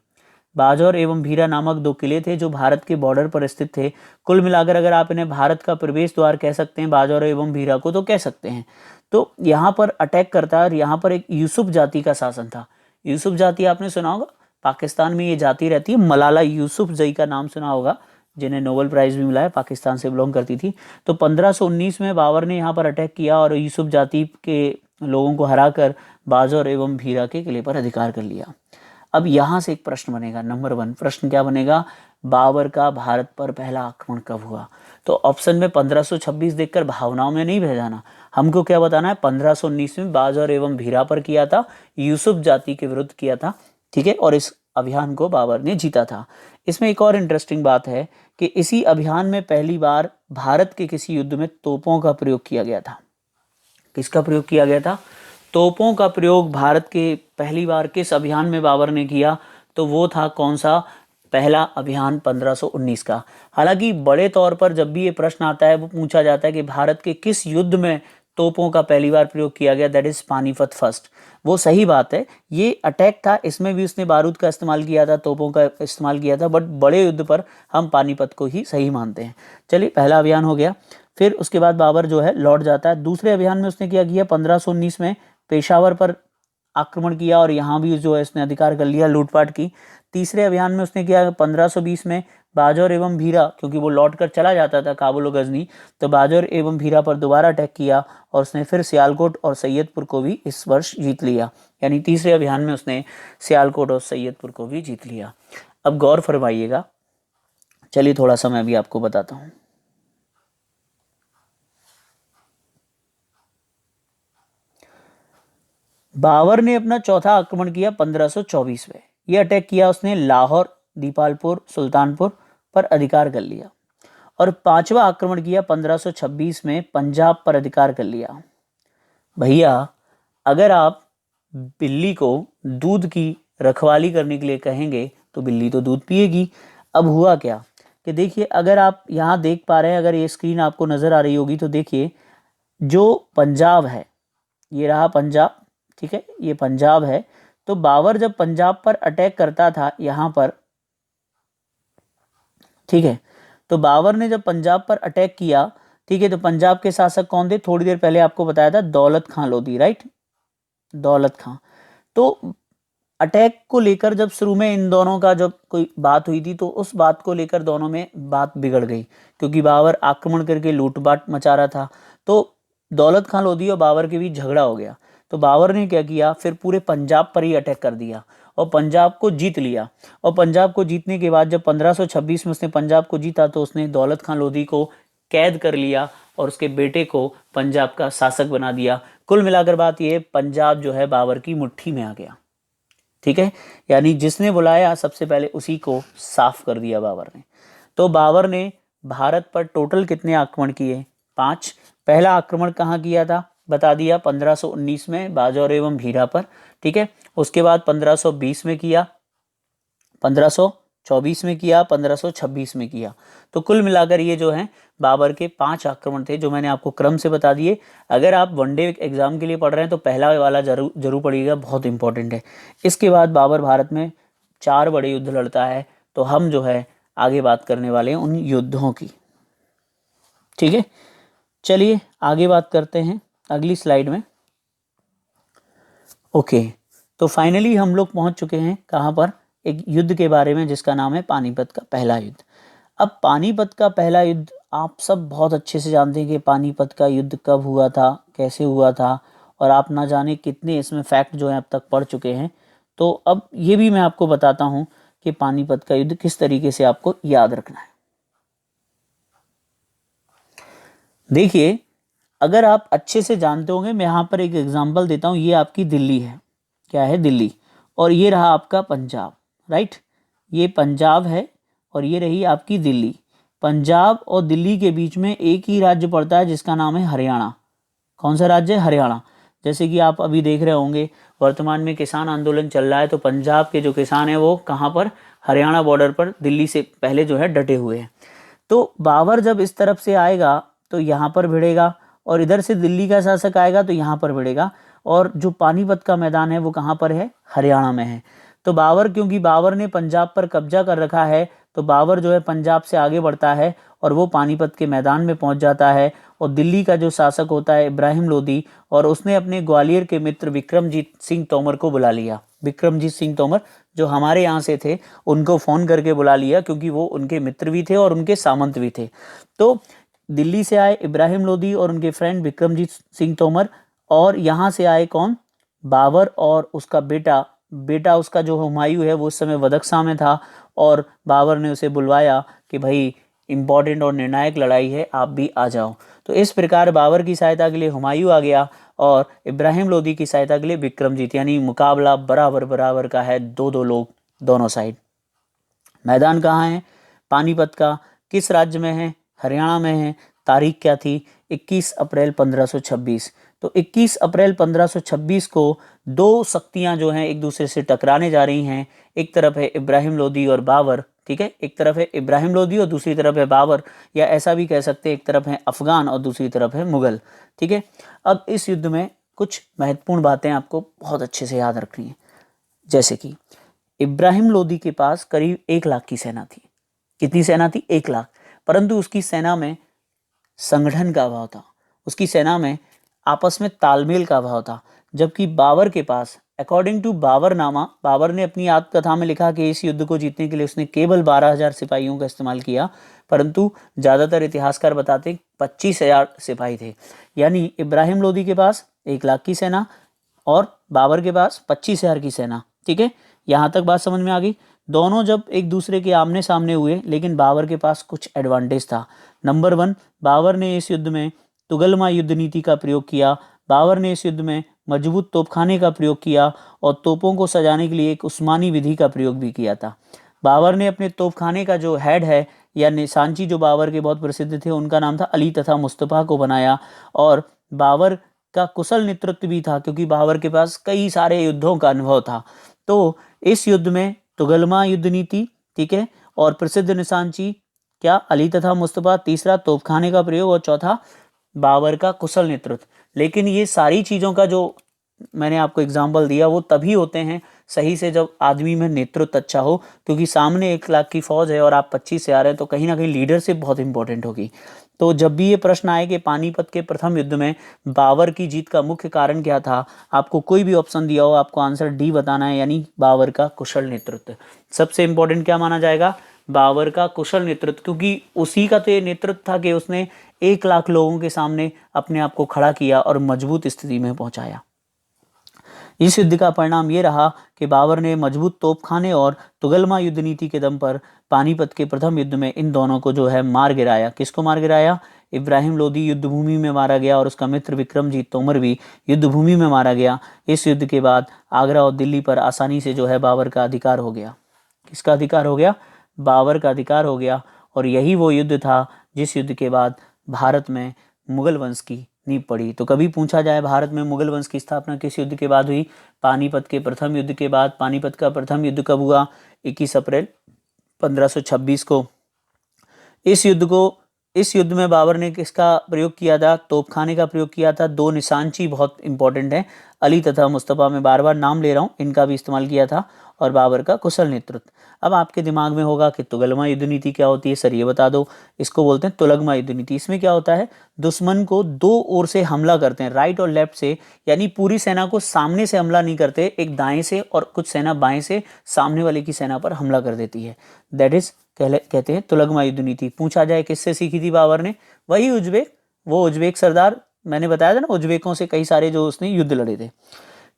Speaker 1: बाजौर एवं भीरा नामक 2 किले थे जो भारत के बॉर्डर पर स्थित थे। कुल मिलाकर अगर आप इन्हें भारत का प्रवेश द्वार कह सकते हैं, बाजौर एवं भीरा को, तो कह सकते हैं। तो यहाँ पर अटैक करता है और यहाँ पर एक यूसुफ जाति का शासन था। यूसुफ जाति आपने सुना होगा, पाकिस्तान में ये जाति रहती है। मलाला यूसुफ जई का नाम सुना होगा, जिन्हें नोबेल प्राइज़ भी मिला है, पाकिस्तान से बिलोंग करती थी। तो 1519 में बाबर ने यहाँ पर अटैक किया और यूसुफ जाति के लोगों को हराकर बाजौर एवं भीरा के किले पर अधिकार कर लिया। अब यहाँ से एक प्रश्न बनेगा, नंबर 1 प्रश्न क्या बनेगा? बाबर का भारत पर पहला आक्रमण कब हुआ? तो ऑप्शन में 1526 देखकर भावनाओं में नहीं बह जाना, हमको क्या बताना है? 1519 में बाजौर एवं भीरा पर किया था, यूसुफ जाति के विरुद्ध किया था, ठीक है। और इस अभियान को बाबर ने जीता था। इसमें एक और इंटरेस्टिंग बात है कि इसी अभियान में पहली बार भारत के किसी युद्ध में तोपों का प्रयोग किया गया था। किसका प्रयोग किया गया था? तोपों का प्रयोग भारत के पहली बार किस अभियान में बाबर ने किया? तो वो था कौन सा? पहला अभियान 1519 का। हालांकि बड़े तौर पर जब भी ये प्रश्न आता है वो पूछा जाता है कि भारत के किस युद्ध में तोपों का पहली बार प्रयोग किया गया, दैट इज पानीपत फर्स्ट। वो सही बात है, ये अटैक था, इसमें भी उसने बारूद का इस्तेमाल किया था, तोपों का इस्तेमाल किया था, बट बड़े युद्ध पर हम पानीपत को ही सही मानते हैं। चलिए, पहला अभियान हो गया। फिर उसके बाद बाबर जो है लौट जाता है। दूसरे अभियान में उसने क्या किया, 1519 में पेशावर पर आक्रमण किया और यहाँ भी जो है इसने अधिकार कर लिया, लूटपाट की। तीसरे अभियान में उसने किया 1520 में बाजौर एवं भीरा, क्योंकि वो लौट कर चला जाता था काबुल और गजनी, तो बाजौर एवं भीरा पर दोबारा अटैक किया और उसने फिर सियालकोट और सैयदपुर को भी इस वर्ष जीत लिया। यानी तीसरे अभियान में उसने सियालकोट और सैयदपुर को भी जीत लिया। अब गौर फरमाइएगा, चलिए थोड़ा सा मैं भी आपको बताता हूँ। बाबर ने अपना चौथा आक्रमण किया 1524 में। यह अटैक किया उसने लाहौर, दीपालपुर, सुल्तानपुर पर अधिकार कर लिया। और पांचवा आक्रमण किया 1526 में, पंजाब पर अधिकार कर लिया। भैया, अगर आप बिल्ली को दूध की रखवाली करने के लिए कहेंगे तो बिल्ली तो दूध पिएगी। अब हुआ क्या कि देखिए, अगर आप यहाँ देख पा रहे हैं, अगर ये स्क्रीन आपको नजर आ रही होगी तो देखिए, जो पंजाब है, ये रहा पंजाब, ठीक है, ये पंजाब है। तो बाबर जब पंजाब पर अटैक करता था यहाँ पर, ठीक है, तो बाबर ने जब पंजाब पर अटैक किया, ठीक है, तो पंजाब के शासक कौन थे, थोड़ी देर पहले आपको बताया था, दौलत खां लोधी, राइट, दौलत खां। तो अटैक को लेकर जब शुरू में इन दोनों का जब कोई बात हुई थी, तो उस बात को लेकर दोनों में बात बिगड़ गई, क्योंकि बाबर आक्रमण करके लूटपाट मचा रहा था। तो दौलत खां लोधी और बाबर के बीच झगड़ा हो गया। तो बाबर ने क्या किया, फिर पूरे पंजाब पर ही अटैक कर दिया और पंजाब को जीत लिया। और पंजाब को जीतने के बाद जब 1526 में उसने पंजाब को जीता, तो उसने दौलत खां लोधी को कैद कर लिया और उसके बेटे को पंजाब का शासक बना दिया। कुल मिलाकर बात यह, पंजाब जो है बाबर की मुट्ठी में आ गया, ठीक है, यानी जिसने बुलाया सबसे पहले उसी को साफ कर दिया बाबर ने। तो बाबर ने भारत पर टोटल कितने आक्रमण किए, 5। पहला आक्रमण कहाँ किया था, बता दिया, 1519 में बाजौर एवं भीरा पर, ठीक है। उसके बाद 1520 में किया, 1524 में किया, 1526 में किया। तो कुल मिलाकर ये जो है बाबर के 5 आक्रमण थे, जो मैंने आपको क्रम से बता दिए। अगर आप वनडे एग्जाम के लिए पढ़ रहे हैं तो पहला वाला जरूर पढ़िएगा, बहुत इंपॉर्टेंट है। इसके बाद बाबर भारत में 4 बड़े युद्ध लड़ता है। तो हम जो है आगे बात करने वाले हैं उन युद्धों की, ठीक है। चलिए आगे बात करते हैं अगली स्लाइड में। ओके, तो फाइनली हम लोग पहुंच चुके हैं कहाँ पर, एक युद्ध के बारे में जिसका नाम है पानीपत का पहला युद्ध। अब पानीपत का पहला युद्ध आप सब बहुत अच्छे से जानते हैं कि पानीपत का युद्ध कब हुआ था, कैसे हुआ था, और आप ना जाने कितने इसमें फैक्ट जो है अब तक पढ़ चुके हैं। तो अब ये भी मैं आपको बताता हूँ कि पानीपत का युद्ध किस तरीके से आपको याद रखना है। देखिए, अगर आप अच्छे से जानते होंगे, मैं यहाँ पर एक एग्जांपल देता हूँ। ये आपकी दिल्ली है, क्या है, दिल्ली, और ये रहा आपका पंजाब, राइट, ये पंजाब है और ये रही आपकी दिल्ली। पंजाब और दिल्ली के बीच में एक ही राज्य पड़ता है जिसका नाम है हरियाणा। कौन सा राज्य है, हरियाणा। जैसे कि आप अभी देख रहे होंगे वर्तमान में किसान आंदोलन चल रहा है, तो पंजाब के जो किसान हैं वो कहाँ पर, हरियाणा बॉर्डर पर दिल्ली से पहले जो है डटे हुए हैं। तो बाबर जब इस तरफ से आएगा तो यहाँ पर भिड़ेगा, और इधर से दिल्ली का शासक आएगा तो यहाँ पर भिड़ेगा। और जो पानीपत का मैदान है वो कहाँ पर है, हरियाणा में है। तो बाबर, क्योंकि बाबर ने पंजाब पर कब्जा कर रखा है, तो बाबर जो है पंजाब से आगे बढ़ता है और वो पानीपत के मैदान में पहुंच जाता है। और दिल्ली का जो शासक होता है इब्राहिम लोदी, और उसने अपने ग्वालियर के मित्र विक्रमजीत सिंह तोमर को बुला लिया। विक्रमजीत सिंह तोमर जो हमारे यहाँ से थे, उनको फ़ोन करके बुला लिया, क्योंकि वो उनके मित्र भी थे और उनके सामंत भी थे। तो दिल्ली से आए इब्राहिम लोदी और उनके फ्रेंड विक्रमजीत सिंह तोमर, और यहाँ से आए कौन, बाबर और उसका बेटा उसका जो हुमायूं है वो उस समय बदख्शां में था, और बाबर ने उसे बुलवाया कि भाई इंपॉर्टेंट और निर्णायक लड़ाई है, आप भी आ जाओ। तो इस प्रकार बाबर की सहायता के लिए हुमायूं आ गया और इब्राहिम लोदी की सहायता के लिए विक्रमजीत, यानी मुकाबला बराबर बराबर का है, 2-2 लोग दोनों साइड। मैदान कहाँ है, पानीपत का, किस राज्य में है, हरियाणा में है। तारीख क्या थी, 21 अप्रैल 1526। तो 21 अप्रैल 1526 को 2 शक्तियां जो हैं एक दूसरे से टकराने जा रही हैं। एक तरफ है इब्राहिम लोदी और बाबर, ठीक है, एक तरफ है इब्राहिम लोदी और दूसरी तरफ है बाबर, या ऐसा भी कह सकते हैं एक तरफ है अफगान और दूसरी तरफ है मुगल। ठीक है, अब इस युद्ध में कुछ महत्वपूर्ण बातें आपको बहुत अच्छे से याद रखनी है। जैसे कि इब्राहिम लोदी के पास करीब 1 लाख की सेना थी। कितनी सेना थी? 1 लाख। परंतु उसकी सेना में संगठन का अभाव था, उसकी सेना में आपस में तालमेल का अभाव था। जबकि बाबर के पास, अकॉर्डिंग टू बाबरनामा, बाबर ने अपनी आत्मकथा में लिखा कि इस युद्ध को जीतने के लिए उसने केवल 12,000 सिपाहियों का इस्तेमाल किया, परंतु ज़्यादातर इतिहासकार बताते 25,000 सिपाही थे। यानी इब्राहिम लोदी के पास 1 लाख की सेना और बाबर के पास 25,000 की सेना। ठीक है, यहाँ तक बात समझ में आ गई। दोनों जब एक दूसरे के आमने सामने हुए, लेकिन बाबर के पास कुछ एडवांटेज था। नंबर 1, बाबर ने इस युद्ध में तुगलमा युद्ध नीति का प्रयोग किया। बाबर ने इस युद्ध में मजबूत तोपखाने का प्रयोग किया और तोपों को सजाने के लिए एक उस्मानी विधि का प्रयोग भी किया था। बाबर ने अपने तोपखाने का जो हेड है या निशानची, जो बाबर के बहुत प्रसिद्ध थे, उनका नाम था अली तथा मुस्तफ़ा को बनाया। और बाबर का कुशल नेतृत्व भी था, क्योंकि बाबर के पास कई सारे युद्धों का अनुभव था। तो इस युद्ध में तुगलमा युद्ध नीति, ठीक है, और प्रसिद्ध निशानची क्या? अली तथा मुस्तफ़ा। तीसरा, तोपखाने का प्रयोग। और चौथा, बाबर का कुशल नेतृत्व। लेकिन ये सारी चीज़ों का जो मैंने आपको एग्जाम्पल दिया वो तभी होते हैं सही से जब आदमी में नेतृत्व अच्छा हो, क्योंकि सामने 1 लाख की फौज है और आप 25 से आ रहे हैं, तो कहीं ना कहीं लीडरशिप बहुत इंपॉर्टेंट होगी। तो जब भी ये प्रश्न आए कि पानीपत के प्रथम युद्ध में बाबर की जीत का मुख्य कारण क्या था, आपको कोई भी ऑप्शन दिया हो, आपको आंसर डी बताना है, यानी बाबर का कुशल नेतृत्व। सबसे इंपॉर्टेंट क्या माना जाएगा? बाबर का कुशल नेतृत्व, क्योंकि उसी का तो ये नेतृत्व था कि उसने 1 लाख लोगों के सामने अपने आप को खड़ा किया और मजबूत स्थिति में पहुंचाया। इस युद्ध का परिणाम ये रहा कि बाबर ने मजबूत तोपखाने और तुगलमा युद्ध नीति के दम पर पानीपत के प्रथम युद्ध में इन दोनों को जो है मार गिराया। किसको मार गिराया? इब्राहिम लोदी युद्ध भूमि में मारा गया और उसका मित्र विक्रमजीत तोमर भी युद्ध भूमि में मारा गया। इस युद्ध के बाद आगरा और दिल्ली पर आसानी से जो है बाबर का अधिकार हो गया। किसका अधिकार हो गया? बाबर का अधिकार हो गया। और यही वो युद्ध था जिस युद्ध के बाद भारत में मुगल वंश की नींव पड़ी। तो कभी पूछा जाए भारत में मुगल वंश की स्थापना किस युद्ध के बाद हुई? पानीपत के प्रथम युद्ध के बाद। पानीपत का प्रथम युद्ध कब हुआ? 21 अप्रैल 1526 को। इस युद्ध में बाबर ने किसका प्रयोग किया था? तोपखाने का प्रयोग किया था। 2 निशानची बहुत इंपॉर्टेंट है, अली तथा मुस्तफ़ा, में बार बार नाम ले रहा हूँ, इनका भी इस्तेमाल किया था। और बाबर का कुशल नेतृत्व। अब आपके दिमाग में होगा कि तुगलमा युद्ध नीति क्या होती है? सर ये बता दो। इसको बोलते हैं तुगलमा युद्ध नीति। इसमें क्या होता है? दुश्मन को 2 ओर से हमला करते हैं, राइट और लेफ्ट से, यानी पूरी सेना को सामने से हमला नहीं करते, एक दाएं से और कुछ सेना बाएं से सामने वाले की सेना पर हमला कर देती है। दैट इज कहते हैं तुगलमा युद्ध नीति। पूछा जाए किससे सीखी थी बाबर ने? वही उज्बेक, वो उज्बेक सरदार, मैंने बताया था ना, उज्बेकों से कई सारे जो उसने युद्ध लड़े थे।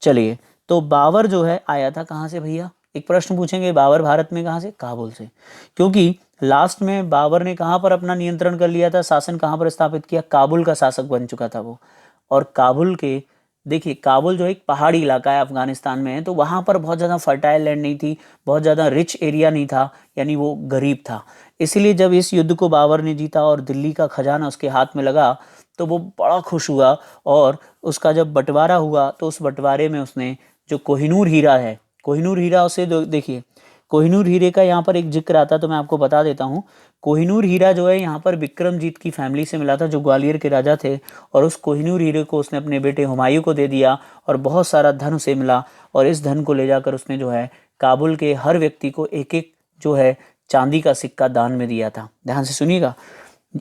Speaker 1: चलिए, तो बाबर जो है आया था कहाँ से भैया? एक प्रश्न पूछेंगे, बाबर भारत में कहाँ से? काबुल से। क्योंकि लास्ट में बाबर ने कहाँ पर अपना नियंत्रण कर लिया था, शासन कहाँ पर स्थापित किया? काबुल का शासक बन चुका था वो। और काबुल के, देखिए काबुल जो एक पहाड़ी इलाका है, अफगानिस्तान में है, तो वहाँ पर बहुत ज़्यादा फर्टाइल लैंड नहीं थी, बहुत ज़्यादा रिच एरिया नहीं था, यानी वो गरीब था। इसलिए जब इस युद्ध को बाबर ने जीता और दिल्ली का खजाना उसके हाथ में लगा, तो वो बड़ा खुश हुआ। और उसका जब बंटवारा हुआ तो उस बंटवारे में उसने जो कोहिनूर हीरा है, कोहिनूर हीरा उसे देखिए, कोहिनूर हीरे का यहाँ पर एक जिक्र आता तो मैं आपको बता देता हूँ। कोहिनूर हीरा जो है यहाँ पर विक्रमजीत की फैमिली से मिला था, जो ग्वालियर के राजा थे, और उस कोहिनूर हीरे को उसने अपने बेटे हुमायूं को दे दिया और बहुत सारा धन उसे मिला। और इस धन को ले जाकर उसने जो है काबुल के हर व्यक्ति को एक एक जो है चांदी का सिक्का दान में दिया था। ध्यान से सुनिएगा।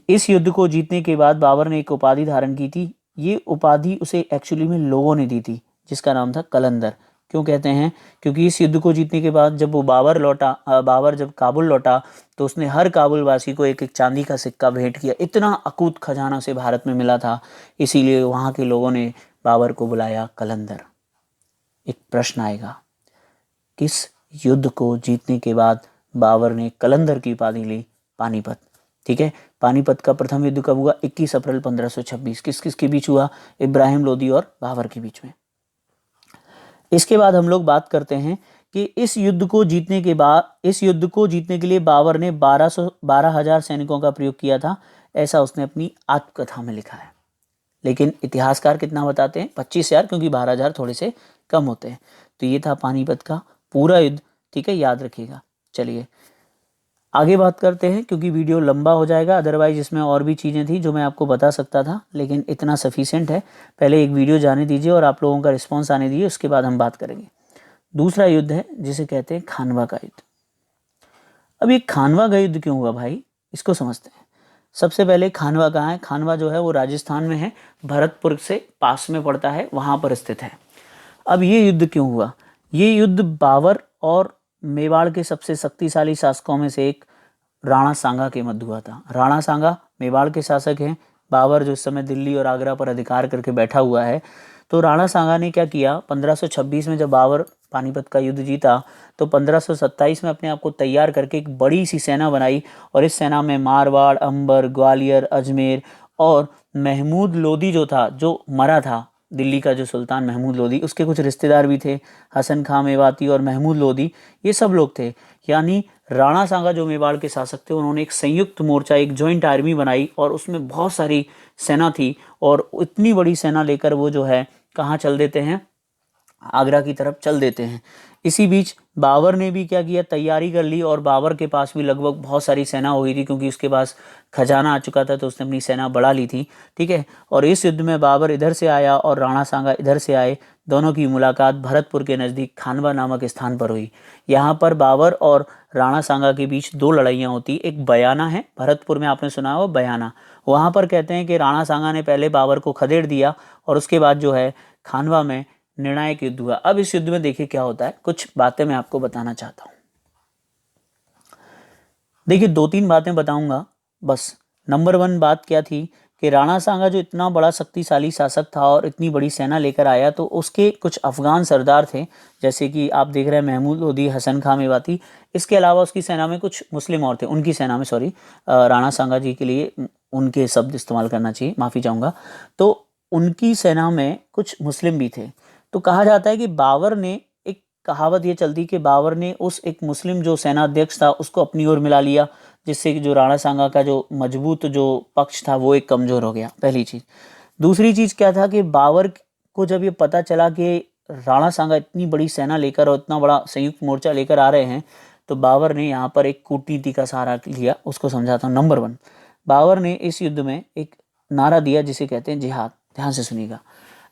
Speaker 1: इस युद्ध को जीतने के बाद बाबर ने एक उपाधि धारण की थी। ये उपाधि उसे एक्चुअली में लोगों ने दी थी, जिसका नाम था कलंदर। क्यों कहते हैं? क्योंकि इस युद्ध को जीतने के बाद जब वो बाबर जब काबुल लौटा, तो उसने हर काबुल वासी को एक एक चांदी का सिक्का भेंट किया। इतना अकूत खजाना उसे भारत में मिला था, इसीलिए वहाँ के लोगों ने बाबर को बुलाया कलंदर। एक प्रश्न आएगा, किस युद्ध को जीतने के बाद बाबर ने कलंदर की उपाधि ली? पानीपत। ठीक है, पानीपत का प्रथम युद्ध कब हुआ? 21 अप्रैल 1526। किस किस के बीच हुआ? इब्राहिम लोदी और बाबर के बीच में। इसके बाद हम लोग बात करते हैं कि इस युद्ध को जीतने के लिए बाबर ने 12,000 सैनिकों का प्रयोग किया था, ऐसा उसने अपनी आत्मकथा में लिखा है। लेकिन इतिहासकार कितना बताते हैं? 25,000, क्योंकि 12,000 थोड़े से कम होते हैं। तो ये था पानीपत का पूरा युद्ध। ठीक है, याद रखिएगा। चलिए, आगे बात करते हैं क्योंकि वीडियो लंबा हो जाएगा, अदरवाइज इसमें और भी चीज़ें थी जो मैं आपको बता सकता था, लेकिन इतना सफिशिएंट है। पहले एक वीडियो जाने दीजिए और आप लोगों का रिस्पॉन्स आने दीजिए, उसके बाद हम बात करेंगे। दूसरा युद्ध है जिसे कहते हैं खानवा का युद्ध। अब ये खानवा का युद्ध क्यों हुआ भाई, इसको समझते हैं। सबसे पहले खानवा कहाँ है? खानवा जो है वो राजस्थान में है, भरतपुर से पास में पड़ता है, वहाँ पर स्थित है। अब ये युद्ध क्यों हुआ? ये युद्ध बाबर और मेवाड़ के सबसे शक्तिशाली शासकों में से एक राणा सांगा के मध्य हुआ था। राणा सांगा मेवाड़ के शासक हैं, बाबर जो इस समय दिल्ली और आगरा पर अधिकार करके बैठा हुआ है। तो राणा सांगा ने क्या किया, 1526 में जब बाबर पानीपत का युद्ध जीता तो 1527 में अपने आप को तैयार करके एक बड़ी सी सेना बनाई, और इस सेना में मारवाड़, अंबर, ग्वालियर, अजमेर और महमूद लोदी जो था, जो मरा था, दिल्ली का जो सुल्तान महमूद लोदी, उसके कुछ रिश्तेदार भी थे, हसन खां मेवाती और महमूद लोदी, ये सब लोग थे। यानी राणा सांगा जो मेवाड़ के शासक थे, उन्होंने एक संयुक्त मोर्चा, एक जॉइंट आर्मी बनाई, और उसमें बहुत सारी सेना थी, और इतनी बड़ी सेना लेकर वो जो है कहाँ चल देते हैं, आगरा की तरफ चल देते हैं। इसी बीच बाबर ने भी क्या किया, तैयारी कर ली, और बाबर के पास भी लगभग बहुत सारी सेना हो गई थी, क्योंकि उसके पास खजाना आ चुका था, तो उसने अपनी सेना बढ़ा ली थी। ठीक है, और इस युद्ध में बाबर इधर से आया और राणा सांगा इधर से आए। दोनों की मुलाकात भरतपुर के नज़दीक खानवा नामक स्थान पर हुई। यहाँ पर बाबर और राणा सांगा के बीच दो लड़ाइयाँ होती। एक बयाना है, भरतपुर में आपने सुना हो बयाना, वहाँ पर कहते हैं कि राणा सांगा ने पहले बाबर को खदेड़ दिया, और उसके बाद जो है खानवा में निर्णायक युद्ध हुआ। अब इस युद्ध में देखिए क्या होता है, कुछ बातें मैं आपको बताना चाहता हूं। देखिए 2-3 बातें बताऊंगा बस। नंबर 1 बात क्या थी कि राणा सांगा जो इतना बड़ा शक्तिशाली शासक था और इतनी बड़ी सेना लेकर आया, तो उसके कुछ अफगान सरदार थे, जैसे कि आप देख रहे हैं महमूद लोदी, हसन खां मेवाती। इसके अलावा उसकी सेना में कुछ मुस्लिम और थे, उनकी सेना में, सॉरी, राणा सांगा जी के लिए उनके शब्द इस्तेमाल करना चाहिए, माफ़ी चाहूँगा। तो उनकी सेना में कुछ मुस्लिम भी थे। तो कहा जाता है कि बाबर ने, एक कहावत ये चलती कि बाबर ने उस एक मुस्लिम जो सेनाध्यक्ष था उसको अपनी ओर मिला लिया, जिससे कि जो राणा सांगा का जो मजबूत जो पक्ष था वो एक कमज़ोर हो गया, पहली चीज़। दूसरी चीज़ क्या था कि बाबर को जब ये पता चला कि राणा सांगा इतनी बड़ी सेना लेकर और इतना बड़ा संयुक्त मोर्चा लेकर आ रहे हैं, तो बाबर ने यहाँ पर एक कूटनीति का सहारा लिया। उसको समझाता हूँ। नंबर 1, बाबर ने इस युद्ध में एक नारा दिया जिसे कहते हैं जिहाद। ध्यान से सुनिएगा।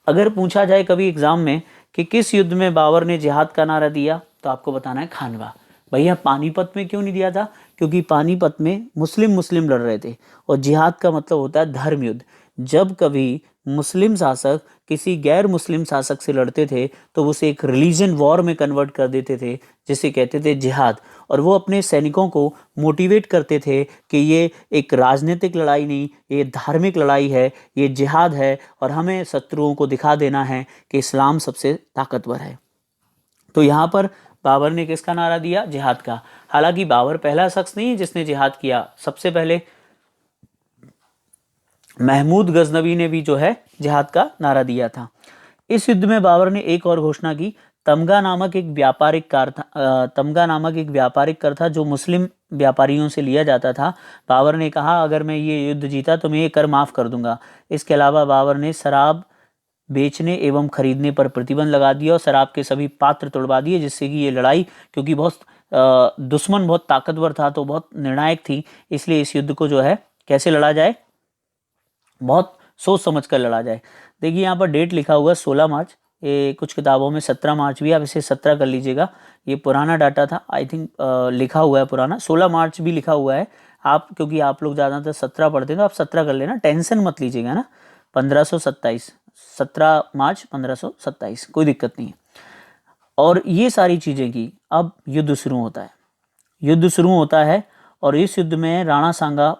Speaker 1: अगर पूछा जाए कभी एग्जाम में कि किस युद्ध में बाबर ने जिहाद का नारा दिया, तो आपको बताना है खानवा। भैया पानीपत में क्यों नहीं दिया था? क्योंकि पानीपत में मुस्लिम मुस्लिम लड़ रहे थे, और जिहाद का मतलब होता है धर्म युद्ध। जब कभी मुस्लिम शासक किसी गैर मुस्लिम शासक से लड़ते थे तो उसे एक रिलीजन वॉर में कन्वर्ट कर देते थे, जिसे कहते थे जिहाद। और वो अपने सैनिकों को मोटिवेट करते थे कि ये एक राजनीतिक लड़ाई नहीं, ये धार्मिक लड़ाई है, ये जिहाद है, और हमें शत्रुओं को दिखा देना है कि इस्लाम सबसे ताकतवर है। तो यहाँ पर बाबर ने किसका नारा दिया? जिहाद का। हालांकि बाबर पहला शख्स नहीं है जिसने जिहाद किया, सबसे पहले महमूद गजनवी ने भी जो है जिहाद का नारा दिया था। इस युद्ध में बाबर ने एक और घोषणा की। तमगा नामक एक व्यापारिक कर था जो मुस्लिम व्यापारियों से लिया जाता था। बाबर ने कहा अगर मैं ये युद्ध जीता तो मैं ये कर माफ़ कर दूंगा। इसके अलावा बाबर ने शराब बेचने एवं खरीदने पर प्रतिबंध लगा दिया और शराब के सभी पात्र तोड़वा दिए, जिससे कि ये लड़ाई, क्योंकि बहुत दुश्मन बहुत ताकतवर था तो बहुत निर्णायक थी, इसलिए इस युद्ध को जो है कैसे लड़ा जाए, बहुत सोच समझ कर लड़ा जाए। देखिए यहाँ पर डेट लिखा हुआ है 16 मार्च, ये कुछ किताबों में 17 मार्च भी, आप इसे 17 कर लीजिएगा, ये पुराना डाटा था, आई थिंक लिखा हुआ है पुराना, 16 मार्च भी लिखा हुआ है। आप क्योंकि आप लोग ज़्यादातर 17 पढ़ते हैं तो आप 17 कर लेना, टेंशन मत लीजिएगा ना। 1527, 17 मार्च 1527, कोई दिक्कत नहीं है। और ये सारी चीज़ें की, अब युद्ध शुरू होता है। युद्ध शुरू होता है और इस युद्ध में राणा सांगा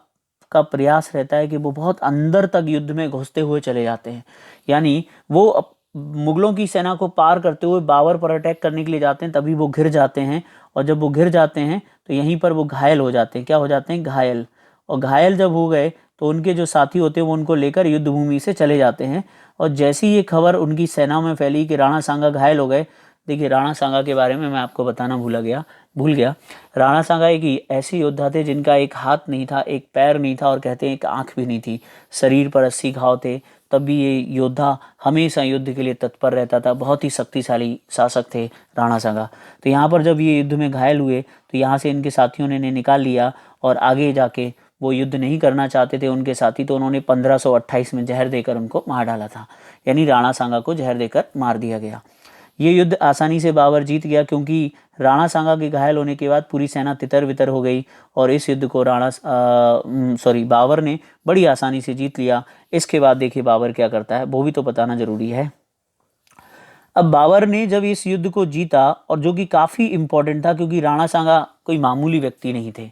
Speaker 1: का प्रयास रहता है कि वो बहुत अंदर तक युद्ध में घुसते हुए चले जाते हैं। यानी वो मुगलों की सेना को पार करते हुए बाबर पर अटैक करने के लिए जाते हैं, तभी वो घिर जाते हैं। और जब वो घिर जाते हैं तो यहीं पर वो घायल हो जाते हैं। क्या हो जाते हैं? घायल। और घायल जब हो गए तो उनके जो साथी होते हैं वो उनको लेकर युद्ध भूमि से चले जाते हैं। और जैसी ये खबर उनकी सेना में फैली कि राणा सांगा घायल हो गए, देखिए राणा सांगा के बारे में मैं आपको बताना भूल गया। राणा सांगा एक ऐसे योद्धा थे जिनका एक हाथ नहीं था, एक पैर नहीं था, और कहते हैं एक आंख भी नहीं थी। शरीर पर 80 घाव थे, तब भी ये योद्धा हमेशा युद्ध के लिए तत्पर रहता था, बहुत ही शक्तिशाली शासक थे राणा सांगा। तो यहाँ पर जब ये युद्ध में घायल हुए तो यहाँ से इनके साथियों ने इन्हें निकाल लिया और आगे जाके वो युद्ध नहीं करना चाहते थे उनके साथी, तो उन्होंने 1528 में जहर देकर उनको मार डाला था, यानी राणा सांगा को जहर देकर मार दिया गया। ये युद्ध आसानी से बाबर जीत गया क्योंकि राणा सांगा के घायल होने के बाद पूरी सेना तितर बितर हो गई और इस युद्ध को बाबर ने बड़ी आसानी से जीत लिया। इसके बाद देखिए बाबर क्या करता है, वो भी तो बताना जरूरी है। अब बाबर ने जब इस युद्ध को जीता, और जो कि काफ़ी इम्पोर्टेंट था क्योंकि राणा सांगा कोई मामूली व्यक्ति नहीं थे,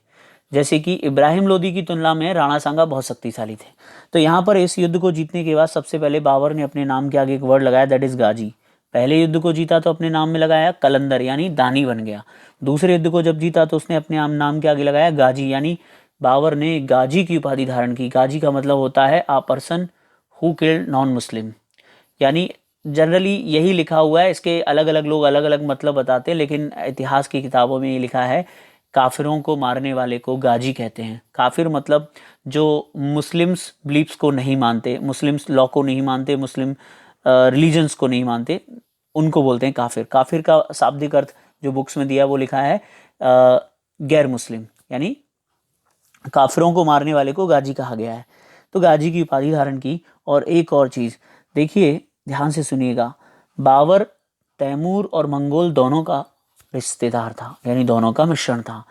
Speaker 1: जैसे कि इब्राहिम लोदी की तुलना में राणा सांगा बहुत शक्तिशाली थे। तो यहाँ पर इस युद्ध को जीतने के बाद सबसे पहले बाबर ने अपने नाम के आगे एक वर्ड लगाया, दैट इज गाजी। पहले युद्ध को जीता तो अपने नाम में लगाया कलंदर यानी दानी बन गया। दूसरे युद्ध को जब जीता तो उसने अपने नाम के आगे लगाया गाजी, यानी बाबर ने गाजी की उपाधि धारण की। गाजी का मतलब होता है आ person who killed non Muslim, यानी जनरली यही लिखा हुआ है, इसके अलग अलग लोग अलग अलग मतलब बताते हैं, लेकिन इतिहास की किताबों में ये लिखा है काफिरों को मारने वाले को गाजी कहते हैं। काफिर मतलब जो मुस्लिम्स बिलीफ्स को नहीं मानते, मुस्लिम्स लॉ को नहीं मानते, मुस्लिम रिलीजन्स को नहीं मानते, उनको बोलते हैं काफिर। काफिर का शाब्दिक अर्थ जो बुक्स में दिया वो लिखा है गैर मुस्लिम, यानी काफिरों को मारने वाले को गाजी कहा गया है। तो गाजी की उपाधि धारण की। और एक और चीज़ देखिए, ध्यान से सुनिएगा, बाबर तैमूर और मंगोल दोनों का रिश्तेदार था, यानी दोनों का मिश्रण था।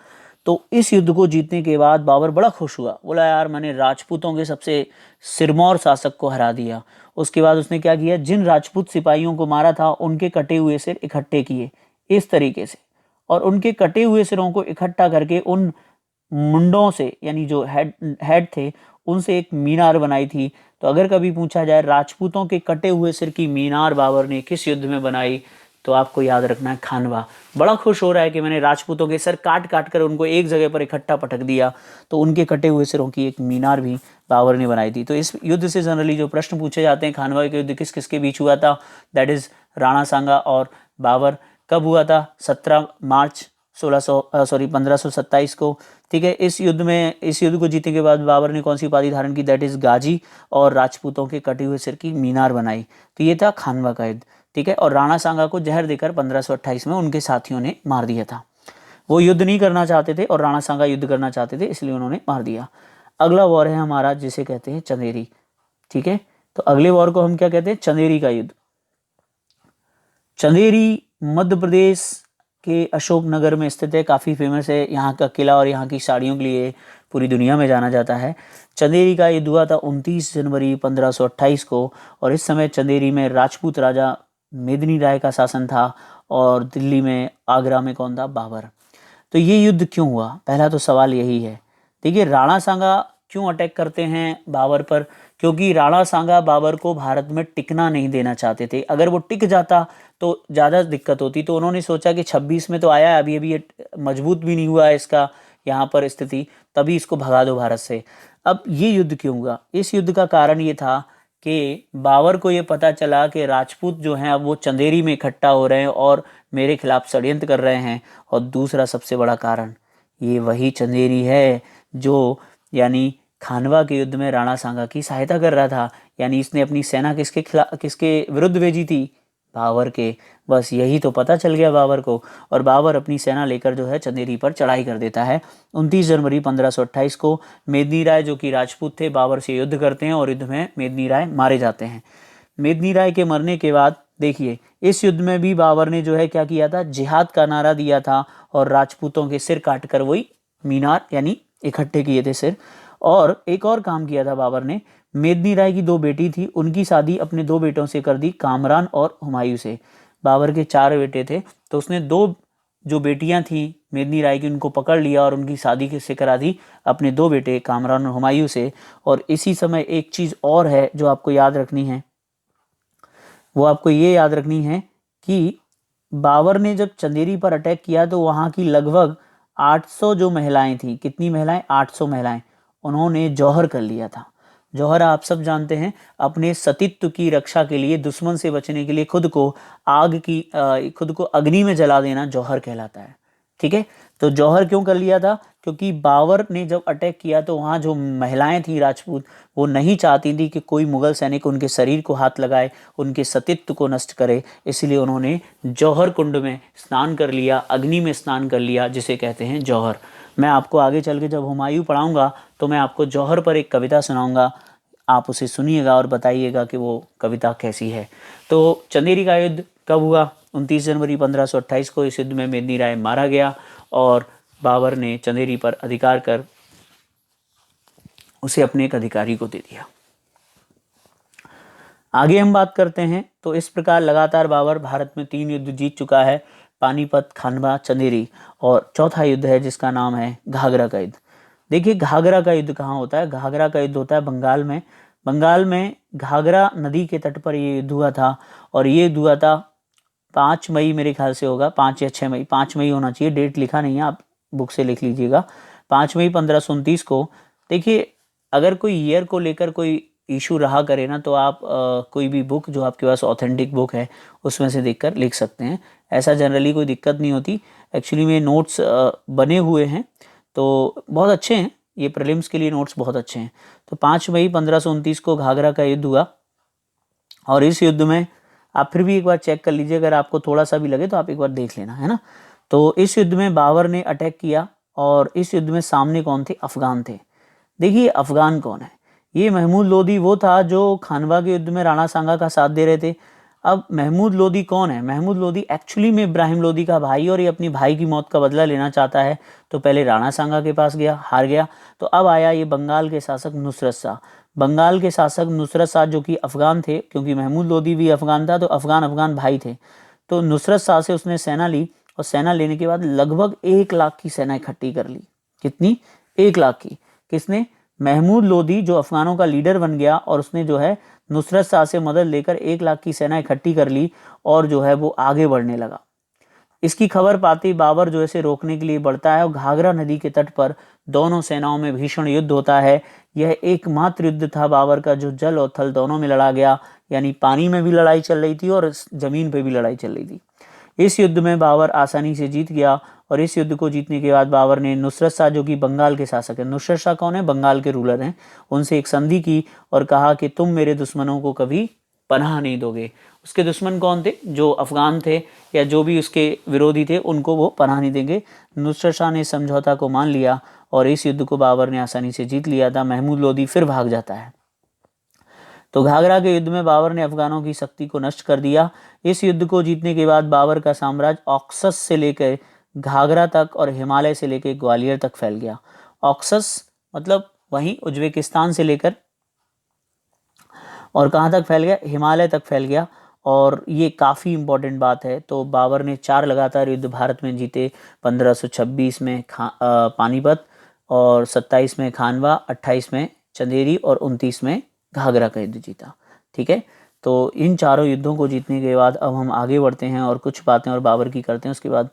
Speaker 1: तो इस युद्ध को जीतने के बाद बाबर बड़ा खुश हुआ, बोला यार मैंने राजपूतों के सबसे सिरमौर शासक को हरा दिया। उसके बाद उसने क्या किया, जिन राजपूत सिपाहियों को मारा था उनके कटे हुए सिर इकट्ठे किए इस तरीके से, और उनके कटे हुए सिरों को इकट्ठा करके उन मुंडों से, यानी जो हेड थे उनसे एक मीनार बनाई थी। तो अगर कभी पूछा जाए राजपूतों के कटे हुए सिर की मीनार बाबर ने किस युद्ध में बनाई, तो आपको याद रखना है खानवा। बड़ा खुश हो रहा है कि मैंने राजपूतों के सर काट काट कर उनको एक जगह पर इकट्ठा पटक दिया, तो उनके कटे हुए सिरों की एक मीनार भी बाबर ने बनाई थी। तो इस युद्ध से जनरली जो प्रश्न पूछे जाते हैं, खानवा के युद्ध किस किस के बीच हुआ था, दैट इज राणा सांगा और बाबर। कब हुआ था, 17 मार्च 1527 को। ठीक है, इस युद्ध को जीतने के बाद बाबर ने कौन सी उपाधि धारण की, दैट इज गाजी, और राजपूतों के कटे हुए सिर की मीनार बनाई। तो ये था खानवा का युद्ध। ठीक है, और राणा सांगा को जहर देकर 1528 में उनके साथियों ने मार दिया था। वो युद्ध नहीं करना चाहते थे और राणा सांगा युद्ध करना चाहते थे, इसलिए उन्होंने मार दिया। अगला वॉर है हमारा जिसे कहते हैं चंदेरी। ठीक है, तो अगले वॉर को हम क्या कहते हैं, चंदेरी का युद्ध। चंदेरी मध्य प्रदेश के अशोकनगर में स्थित है, काफ़ी फेमस है। यहाँ का किला और यहाँ की साड़ियों के लिए पूरी दुनिया में जाना जाता है। चंदेरी का युद्ध हुआ था 29 जनवरी 1528 को, और इस समय चंदेरी में राजपूत राजा मेदिनी राय का शासन था, और दिल्ली में, आगरा में कौन था, बाबर। तो ये युद्ध क्यों हुआ, पहला तो सवाल यही है। देखिए, राणा सांगा क्यों अटैक करते हैं बाबर पर, क्योंकि राणा सांगा बाबर को भारत में टिकना नहीं देना चाहते थे। अगर वो टिक जाता तो ज़्यादा दिक्कत होती, तो उन्होंने सोचा कि 26 में तो आया है, अभी ये मजबूत भी नहीं हुआ है इसका यहाँ पर स्थिति, तभी इसको भगा दो भारत से। अब ये युद्ध क्यों हुआ, इस युद्ध का कारण ये था कि बाबर को ये पता चला कि राजपूत जो हैं अब वो चंदेरी में इकट्ठा हो रहे हैं और मेरे खिलाफ षड्यंत्र कर रहे हैं। और दूसरा सबसे बड़ा कारण, ये वही चंदेरी है जो यानी खानवा के युद्ध में राणा सांगा की सहायता कर रहा था, यानी इसने अपनी सेना किसके विरुद्ध भेजी थी, बाबर के। बस यही तो पता चल गया बाबर को, और बाबर अपनी सेना लेकर जो है चंदेरी पर चढ़ाई कर देता है। 29 जनवरी 1528 को मेदिनी राय जो कि राजपूत थे बाबर से युद्ध करते हैं, और युद्ध में मेदिनी राय मारे जाते हैं। मेदिनी राय के मरने के बाद देखिए, इस युद्ध में भी बाबर ने जो है क्या किया था, जिहाद का नारा दिया था, और राजपूतों के सिर काट कर वही मीनार यानी इकट्ठे किए थे सिर। और एक और काम किया था बाबर ने, मेदिनी राय की 2 बेटी थी, उनकी शादी अपने 2 बेटों से कर दी, कामरान और हुमायूं से। बाबर के 4 बेटे थे, तो उसने 2 जो बेटियां थी मेदिनी राय की उनको पकड़ लिया और उनकी शादी किससे करा दी, अपने 2 बेटे कामरान और हुमायूं से। और इसी समय एक चीज़ और है जो आपको याद रखनी है, वो आपको ये याद रखनी है कि बाबर ने जब चंदेरी पर अटैक किया तो वहाँ की लगभग 800 जो महिलाएं थी, कितनी महिलाएं, 800 महिलाएं, उन्होंने जौहर कर लिया था। जौहर आप सब जानते हैं, अपने सतीत्व की रक्षा के लिए, दुश्मन से बचने के लिए खुद को अग्नि में जला देना जौहर कहलाता है। ठीक है। तो जौहर क्यों कर लिया था? क्योंकि बाबर ने जब अटैक किया तो वहाँ जो महिलाएं थी राजपूत, वो नहीं चाहती थी कि कोई मुगल सैनिक उनके शरीर को हाथ लगाए, उनके सतीत्व को नष्ट करे, इसलिए उन्होंने जौहर कुंड में स्नान कर लिया, अग्नि में स्नान कर लिया, जिसे कहते हैं जौहर। मैं आपको आगे चल के जब हुमायूं पढ़ाऊंगा तो मैं आपको जौहर पर एक कविता सुनाऊंगा, आप उसे सुनिएगा और बताइएगा कि वो कविता कैसी है। तो चंदेरी का युद्ध कब हुआ? 29 जनवरी 1528 को। इस युद्ध में मेदिनी राय मारा गया और बाबर ने चंदेरी पर अधिकार कर उसे अपने एक अधिकारी को दे दिया। आगे हम बात करते हैं तो इस प्रकार लगातार बाबर भारत में 3 युद्ध जीत चुका है, पानीपत, खानवा, चंदेरी, और चौथा युद्ध है जिसका नाम है घाघरा का युद्ध। देखिए घाघरा का युद्ध कहाँ होता है? घाघरा का युद्ध होता है बंगाल में। बंगाल में घाघरा नदी के तट पर ये युद्ध हुआ था, और ये युद्ध हुआ था 5 मई मेरे ख्याल से होगा, 5 या 6 मई, 5 मई होना चाहिए, डेट लिखा नहीं है, आप बुक से लिख लीजिएगा, 5 मई 1529 को। देखिए अगर कोई ईयर को लेकर कोई इशू रहा करे ना, तो आप कोई भी बुक जो आपके पास ऑथेंटिक बुक है उसमें से देखकर लिख सकते हैं, ऐसा जनरली कोई दिक्कत नहीं होती। एक्चुअली में नोट्स बने हुए हैं तो बहुत अच्छे हैं, ये प्रीलिम्स के लिए नोट्स बहुत अच्छे हैं। तो 5 मई 1529 को घाघरा का युद्ध हुआ, और इस युद्ध में आप फिर भी एक बार चेक कर लीजिए, अगर आपको थोड़ा सा भी लगे तो आप एक बार देख लेना, है ना। तो इस युद्ध में बाबर ने अटैक किया, और इस युद्ध में सामने कौन थे? अफगान थे। देखिए अफगान कौन है? ये महमूद लोदी वो था जो खानवा के युद्ध में राणा सांगा का साथ दे रहे थे। अब महमूद लोदी कौन है? महमूद लोदी एक्चुअली में इब्राहिम लोदी का भाई, और ये अपनी भाई की मौत का बदला लेना चाहता है। तो पहले राणा सांगा के पास गया, हार गया, तो अब आया ये बंगाल के शासक नुसरत शाह। बंगाल के शासक नुसरत शाह जो कि अफगान थे, क्योंकि महमूद लोदी भी अफगान था, तो अफगान अफगान भाई थे। तो नुसरत शाह से उसने सेना ली, और सेना लेने के बाद लगभग 1 लाख की सेना इकट्ठी कर ली। कितनी? 1 लाख की। किसने? महमूद लोदी जो अफगानों का लीडर बन गया, और उसने जो है नुसरत शाह से मदद लेकर 1 लाख की सेना इकट्ठी कर ली, और जो है वो आगे बढ़ने लगा। इसकी खबर पाते ही बाबर जो इसे रोकने के लिए बढ़ता है, और घाघरा नदी के तट पर दोनों सेनाओं में भीषण युद्ध होता है। यह एकमात्र युद्ध था बाबर का जो जल और थल दोनों में लड़ा गया, यानी पानी में भी लड़ाई चल रही थी और जमीन पे भी लड़ाई चल रही थी। इस युद्ध में बाबर आसानी से जीत गया, और इस युद्ध को जीतने के बाद बाबर ने नुसरत शाह जो कि बंगाल के शासक है, नुसरत शाह कौन है? बंगाल के रूलर हैं, उनसे एक संधि की और कहा कि तुम मेरे दुश्मनों को कभी पनाह नहीं दोगे। उसके दुश्मन कौन थे? जो अफगान थे या जो भी उसके विरोधी थे, उनको वो पनाह नहीं देंगे। नुसरत शाह ने समझौता को मान लिया, और इस युद्ध को बाबर ने आसानी से जीत लिया था। महमूद लोदी फिर भाग जाता है। तो घाघरा के युद्ध में बाबर ने अफगानों की शक्ति को नष्ट कर दिया। इस युद्ध को जीतने के बाद बाबर का साम्राज्य ऑक्सस से लेकर घाघरा तक और हिमालय से लेकर ग्वालियर तक फैल गया। ऑक्सस मतलब वहीं उज्बेकिस्तान से लेकर और कहाँ तक फैल गया? हिमालय तक फैल गया। और ये काफ़ी इंपॉर्टेंट बात है। तो बाबर ने 4 लगातार युद्ध भारत में जीते। 1526 में पानीपत, और 27 में खानवा, 28 में चंदेरी, और 29 में घाघरा का युद्ध जीता। ठीक है, तो इन चारों युद्धों को जीतने के बाद अब हम आगे बढ़ते हैं और कुछ बातें और बाबर की करते हैं, उसके बाद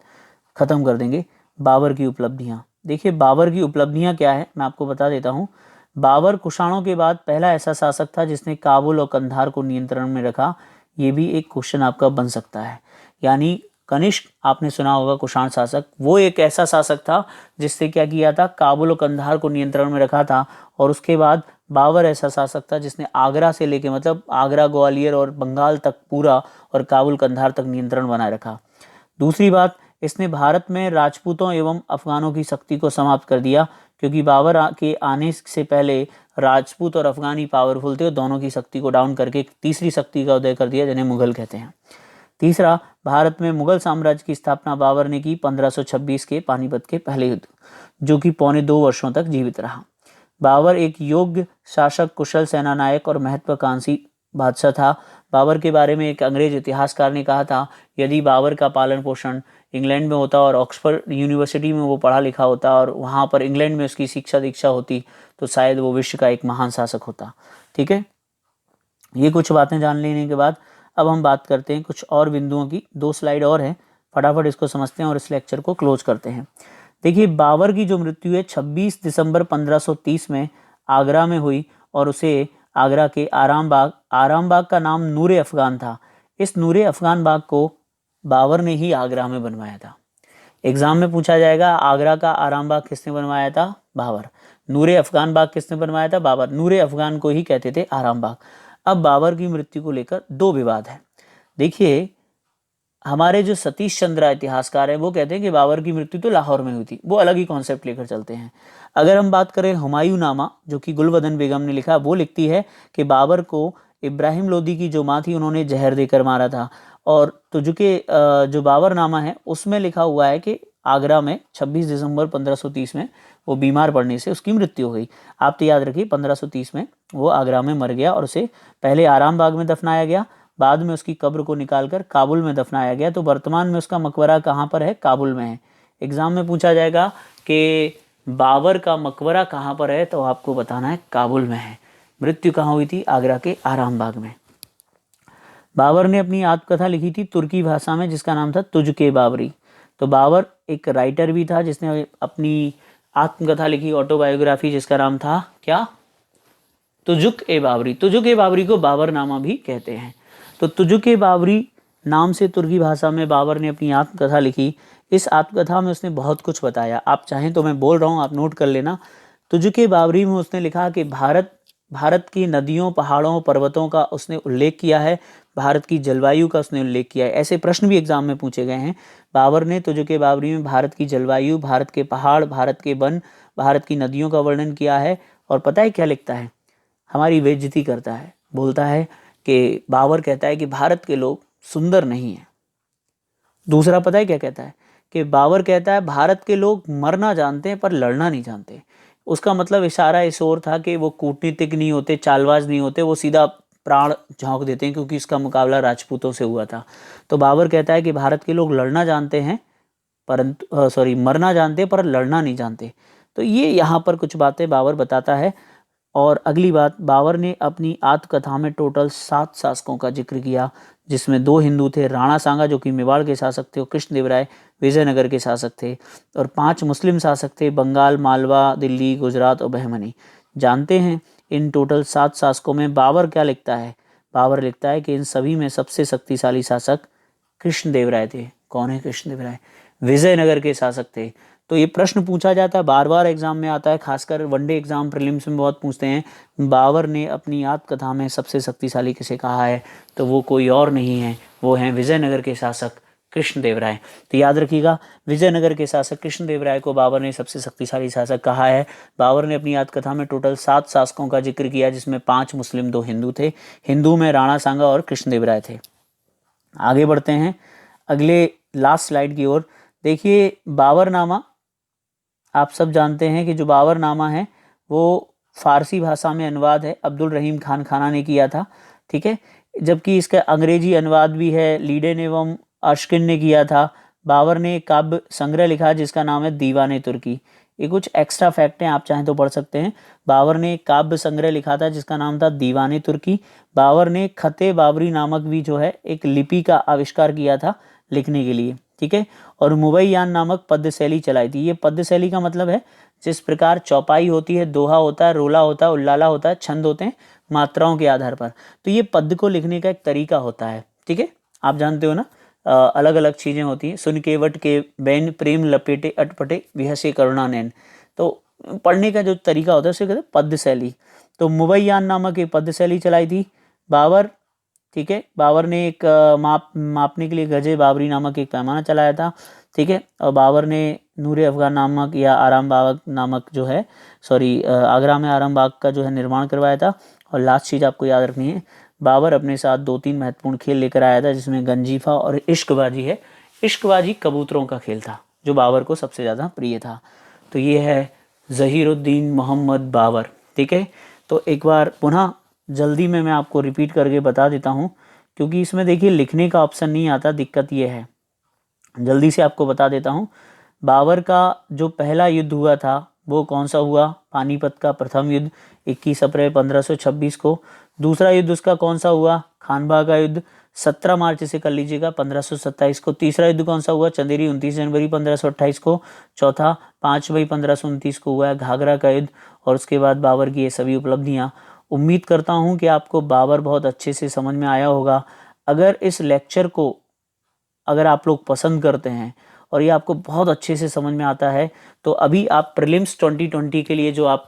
Speaker 1: ख़त्म कर देंगे। बाबर की उपलब्धियाँ। देखिए बाबर की उपलब्धियाँ क्या है, मैं आपको बता देता हूँ। बाबर कुषाणों के बाद पहला ऐसा शासक था जिसने काबुल और कंधार को नियंत्रण में रखा। ये भी एक क्वेश्चन आपका बन सकता है। यानी कनिष्क, आपने सुना होगा कुषाण शासक, वो एक ऐसा शासक था जिसने क्या किया था? काबुल और कंधार को नियंत्रण में रखा था। और उसके बाद बाबर ऐसा शासक था जिसने आगरा से लेके, मतलब आगरा, ग्वालियर और बंगाल तक पूरा, और काबुल कंधार तक नियंत्रण बनाए रखा। दूसरी बात, इसने भारत में राजपूतों एवं अफगानों की शक्ति को समाप्त कर दिया, क्योंकि बाबर के आने से पहले राजपूत और अफगानी पावरफुल थे, दोनों की शक्ति को डाउन करके एक तीसरी शक्ति का उदय कर दिया जिन्हें मुगल कहते हैं। तीसरा, भारत में मुगल साम्राज्य की स्थापना बाबर ने की 1526 के पानीपत के पहले युद्ध, जो कि पौने 2 वर्षों तक जीवित रहा। बाबर एक योग्य शासक, कुशल सेनानायक और महत्वाकांक्षी बादशाह था। बाबर के बारे में एक अंग्रेज इतिहासकार ने कहा था, यदि बाबर का पालन पोषण इंग्लैंड में होता और ऑक्सफोर्ड यूनिवर्सिटी में वो पढ़ा लिखा होता और वहाँ पर इंग्लैंड में उसकी शिक्षा दीक्षा होती, तो शायद वो विश्व का एक महान शासक होता। ठीक है, ये कुछ बातें जान लेने के बाद अब हम बात करते हैं कुछ और बिंदुओं की। 2 स्लाइड और हैं, फटाफट इसको समझते हैं और इस लेक्चर को क्लोज करते हैं। देखिए बाबर की जो मृत्यु है 26 दिसंबर 1530 में आगरा में हुई, और उसे आगरा के आराम बाग का नाम नूरे अफगान था। इस नूरे अफगान बाग को बाबर ने ही आगरा में बनवाया था। एग्जाम में पूछा जाएगा आगरा का आराम बाग किसने बनवाया था? बाबर। नूरे अफगान बाग किसने बनवाया था? बाबर। नूरे अफगान को ही कहते थे आराम बाग। अब बाबर की मृत्यु को लेकर दो विवाद है। देखिए, हमारे जो सतीश चंद्र इतिहासकार है वो कहते हैं कि बाबर की मृत्यु तो लाहौर में हुई थी, वो अलग ही कॉन्सेप्ट लेकर चलते हैं। अगर हम बात करें हुमायूं नामा, जो कि गुलबदन बेगम ने लिखा, वो लिखती है कि बाबर को इब्राहिम लोदी की जो माँ थी उन्होंने जहर देकर मारा था। और तुजुके जो बाबर नामा है उसमें लिखा हुआ है कि आगरा में 26 दिसंबर 1530 में वो बीमार पड़ने से उसकी मृत्यु हो गई। आप तो याद रखिए 1530 में वो आगरा में मर गया और उसे पहले आराम बाग में दफनाया गया, बाद में उसकी कब्र को निकालकर काबुल में दफनाया गया। तो वर्तमान में उसका मकबरा कहाँ पर है? काबुल में है। एग्जाम में पूछा जाएगा कि बाबर का मकबरा कहाँ पर है, तो आपको बताना है काबुल में है। मृत्यु कहाँ हुई थी? आगरा के आराम बाग में। बाबर ने अपनी आत्मकथा लिखी थी तुर्की भाषा में जिसका नाम था तुझके बाबरी। तो बाबर एक राइटर भी था जिसने अपनी आत्मकथा लिखी, ऑटोबायोग्राफी, जिसका नाम था क्या? तुजुक ए बाबरी। तुजुक ए बाबरी को बाबर नामा भी कहते हैं। तो तुजुक ए बाबरी नाम से तुर्की भाषा में बाबर ने अपनी आत्मकथा लिखी। इस आत्मकथा में उसने बहुत कुछ बताया। आप चाहें तो मैं बोल रहा हूँ, आप नोट कर लेना। तुजुक ए बाबरी में उसने लिखा कि भारत की नदियों, पहाड़ों, पर्वतों का उसने उल्लेख किया है, भारत की जलवायु का उसने उल्लेख किया है। ऐसे प्रश्न भी एग्जाम में पूछे गए हैं। बाबर ने तुजुक ए बाबरी में भारत की जलवायु, भारत के पहाड़, भारत के वन, भारत की नदियों का वर्णन किया है। और पता है क्या लिखता है? हमारी बेइज्जती करता है। बोलता है कि बाबर कहता है कि भारत के लोग सुंदर नहीं हैं। दूसरा पता है क्या कहता है? कि बाबर कहता है भारत के लोग मरना जानते हैं पर लड़ना नहीं जानते। उसका मतलब इशारा इस ओर था कि वो कूटनीतिक नहीं होते, चालबाज नहीं होते, वो सीधा प्राण झोंक देते हैं, क्योंकि इसका मुकाबला राजपूतों से हुआ था। तो बाबर कहता है कि भारत के लोग लड़ना जानते हैं परंतु मरना जानते हैं पर लड़ना नहीं जानते। तो ये यहाँ पर कुछ बातें बाबर बताता है। और अगली बात, बाबर ने अपनी आत्मकथा में टोटल 7 शासकों का जिक्र किया, जिसमें 2 हिंदू थे, राणा सांगा जो कि मेवाड़ के शासक थे, और कृष्णदेवराय विजयनगर के शासक थे, और 5 मुस्लिम शासक थे, बंगाल, मालवा, दिल्ली, गुजरात और बहमनी। जानते हैं इन टोटल 7 शासकों में बाबर क्या लिखता है? बाबर लिखता है कि इन सभी में सबसे शक्तिशाली शासक कृष्णदेवराय थे। कौन है कृष्णदेवराय? विजयनगर के शासक थे। तो ये प्रश्न पूछा जाता है, बार बार एग्जाम में आता है, खासकर वनडे एग्जाम, प्रीलिम्स में बहुत पूछते हैं। बाबर ने अपनी आत्मकथा में सबसे शक्तिशाली किसे कहा है? तो वो कोई और नहीं है, वो हैं विजयनगर के शासक कृष्णदेवराय। तो याद रखिएगा, विजयनगर के शासक कृष्णदेवराय को बाबर ने सबसे शक्तिशाली शासक कहा है। बाबर ने अपनी आत्मकथा में टोटल 7 शासकों का जिक्र किया, जिसमें 5 मुस्लिम, 2 हिंदू थे। हिंदू में राणा सांगा और कृष्णदेवराय थे। आगे बढ़ते हैं अगले लास्ट स्लाइड की ओर। देखिए, बाबरनामा, आप सब जानते हैं कि जो बाबरनामा है वो फारसी भाषा में अनुवाद है, अब्दुल रहीम खान खाना ने किया था। ठीक है, जबकि इसका अंग्रेजी अनुवाद भी है, लीडेन एवं अशकिन ने किया था। बाबर ने एक काव्य संग्रह लिखा जिसका नाम है दीवाने तुर्की। ये कुछ एक्स्ट्रा फैक्ट हैं, आप चाहें तो पढ़ सकते हैं। बाबर ने एक काव्य संग्रह लिखा था जिसका नाम था दीवाने तुर्की। बाबर ने खते बाबरी नामक भी जो है एक लिपि का आविष्कार किया था लिखने के लिए। ठीक है, और मुबैयान नामक पद्य शैली चलाई थी। ये पद्य शैली का मतलब है जिस प्रकार चौपाई होती है, दोहा होता है, रोला होता है, उल्लाला होता है, छंद होते हैं मात्राओं के आधार पर, तो ये पद्य को लिखने का एक तरीका होता है। ठीक है, आप जानते हो ना, अलग अलग चीज़ें होती हैं। सुन केवट के बैन प्रेम लपेटे अटपटे विहसे करुणा नैन। तो पढ़ने का जो तरीका होता है उसे कहते हैं पद्य शैली। तो मुबैयान नामक एक पद्य शैली चलाई थी बाबर। ठीक है, बाबर ने एक मापने के लिए गजे बाबरी नामक एक पैमाना चलाया था। ठीक है, और बाबर ने नूरे अफगान नामक या आराम बाग नामक जो है आगरा में आराम बाग का जो है निर्माण करवाया था। और लास्ट चीज़ आपको याद रखनी है, बाबर अपने साथ 2-3 महत्वपूर्ण खेल लेकर आया था, जिसमें गंजीफा और इश्कबाजी है। इश्कबाजी कबूतरों का खेल था जो बाबर को सबसे ज़्यादा प्रिय था। तो ये है ज़हीरुद्दीन मोहम्मद बाबर। ठीक है, तो एक बार पुनः जल्दी में मैं आपको रिपीट करके बता देता हूँ, क्योंकि इसमें देखिए लिखने का ऑप्शन नहीं आता, दिक्कत ये है। जल्दी से आपको बता देता हूँ। बाबर का जो पहला युद्ध हुआ था वो कौन सा हुआ? पानीपत का प्रथम युद्ध 21 अप्रैल 1526 को। दूसरा युद्ध उसका कौन सा हुआ? खानवा का युद्ध 17 मार्च से कर लीजिएगा 1527 को। तीसरा युद्ध कौन सा हुआ? चंदेरी 29 जनवरी 1528 को। चौथा 5 मई 1529 को हुआ है घाघरा का युद्ध। और उसके बाद बाबर की ये सभी उपलब्धियाँ। उम्मीद करता हूँ कि आपको बाबर बहुत अच्छे से समझ में आया होगा। अगर इस लेक्चर को अगर आप लोग पसंद करते हैं और ये आपको बहुत अच्छे से समझ में आता है। तो अभी आप प्रीलिम्स 2020 के लिए जो आप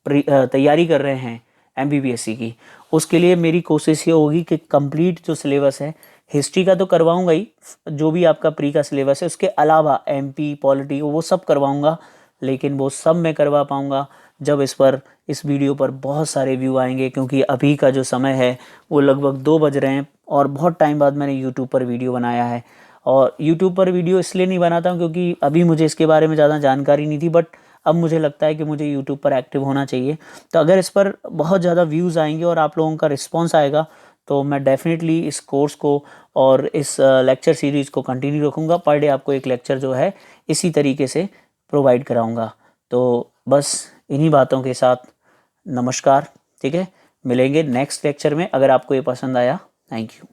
Speaker 1: तैयारी कर रहे हैं एमपीपीएससी की, उसके लिए मेरी कोशिश ये होगी कि कंप्लीट जो सिलेबस है, हिस्ट्री का तो करवाऊंगा ही, जो भी आपका प्री का सिलेबस है उसके अलावा एमपी पॉलिटी वो सब करवाऊंगा। लेकिन वो सब मैं करवा पाऊंगा जब इस वीडियो पर बहुत सारे व्यू आएंगे, क्योंकि अभी का जो समय है वो लगभग 2 बज रहे हैं और बहुत टाइम बाद मैंने यूट्यूब पर वीडियो बनाया है। और यूट्यूब पर वीडियो इसलिए नहीं बनाता हूँ क्योंकि अभी मुझे इसके बारे में ज़्यादा जानकारी नहीं थी, बट अब मुझे लगता है कि मुझे यूट्यूब पर एक्टिव होना चाहिए। तो अगर इस पर बहुत ज़्यादा व्यूज़ आएंगे और आप लोगों का रिस्पॉन्स आएगा तो मैं डेफिनेटली इस कोर्स को और इस लेक्चर सीरीज़ को कंटिन्यू रखूँगा। पर डे आपको एक लेक्चर जो है इसी तरीके से प्रोवाइड कराऊँगा। तो बस इन्हीं बातों के साथ नमस्कार, ठीक है, मिलेंगे नेक्स्ट लेक्चर में। अगर आपको ये पसंद आया, थैंक यू।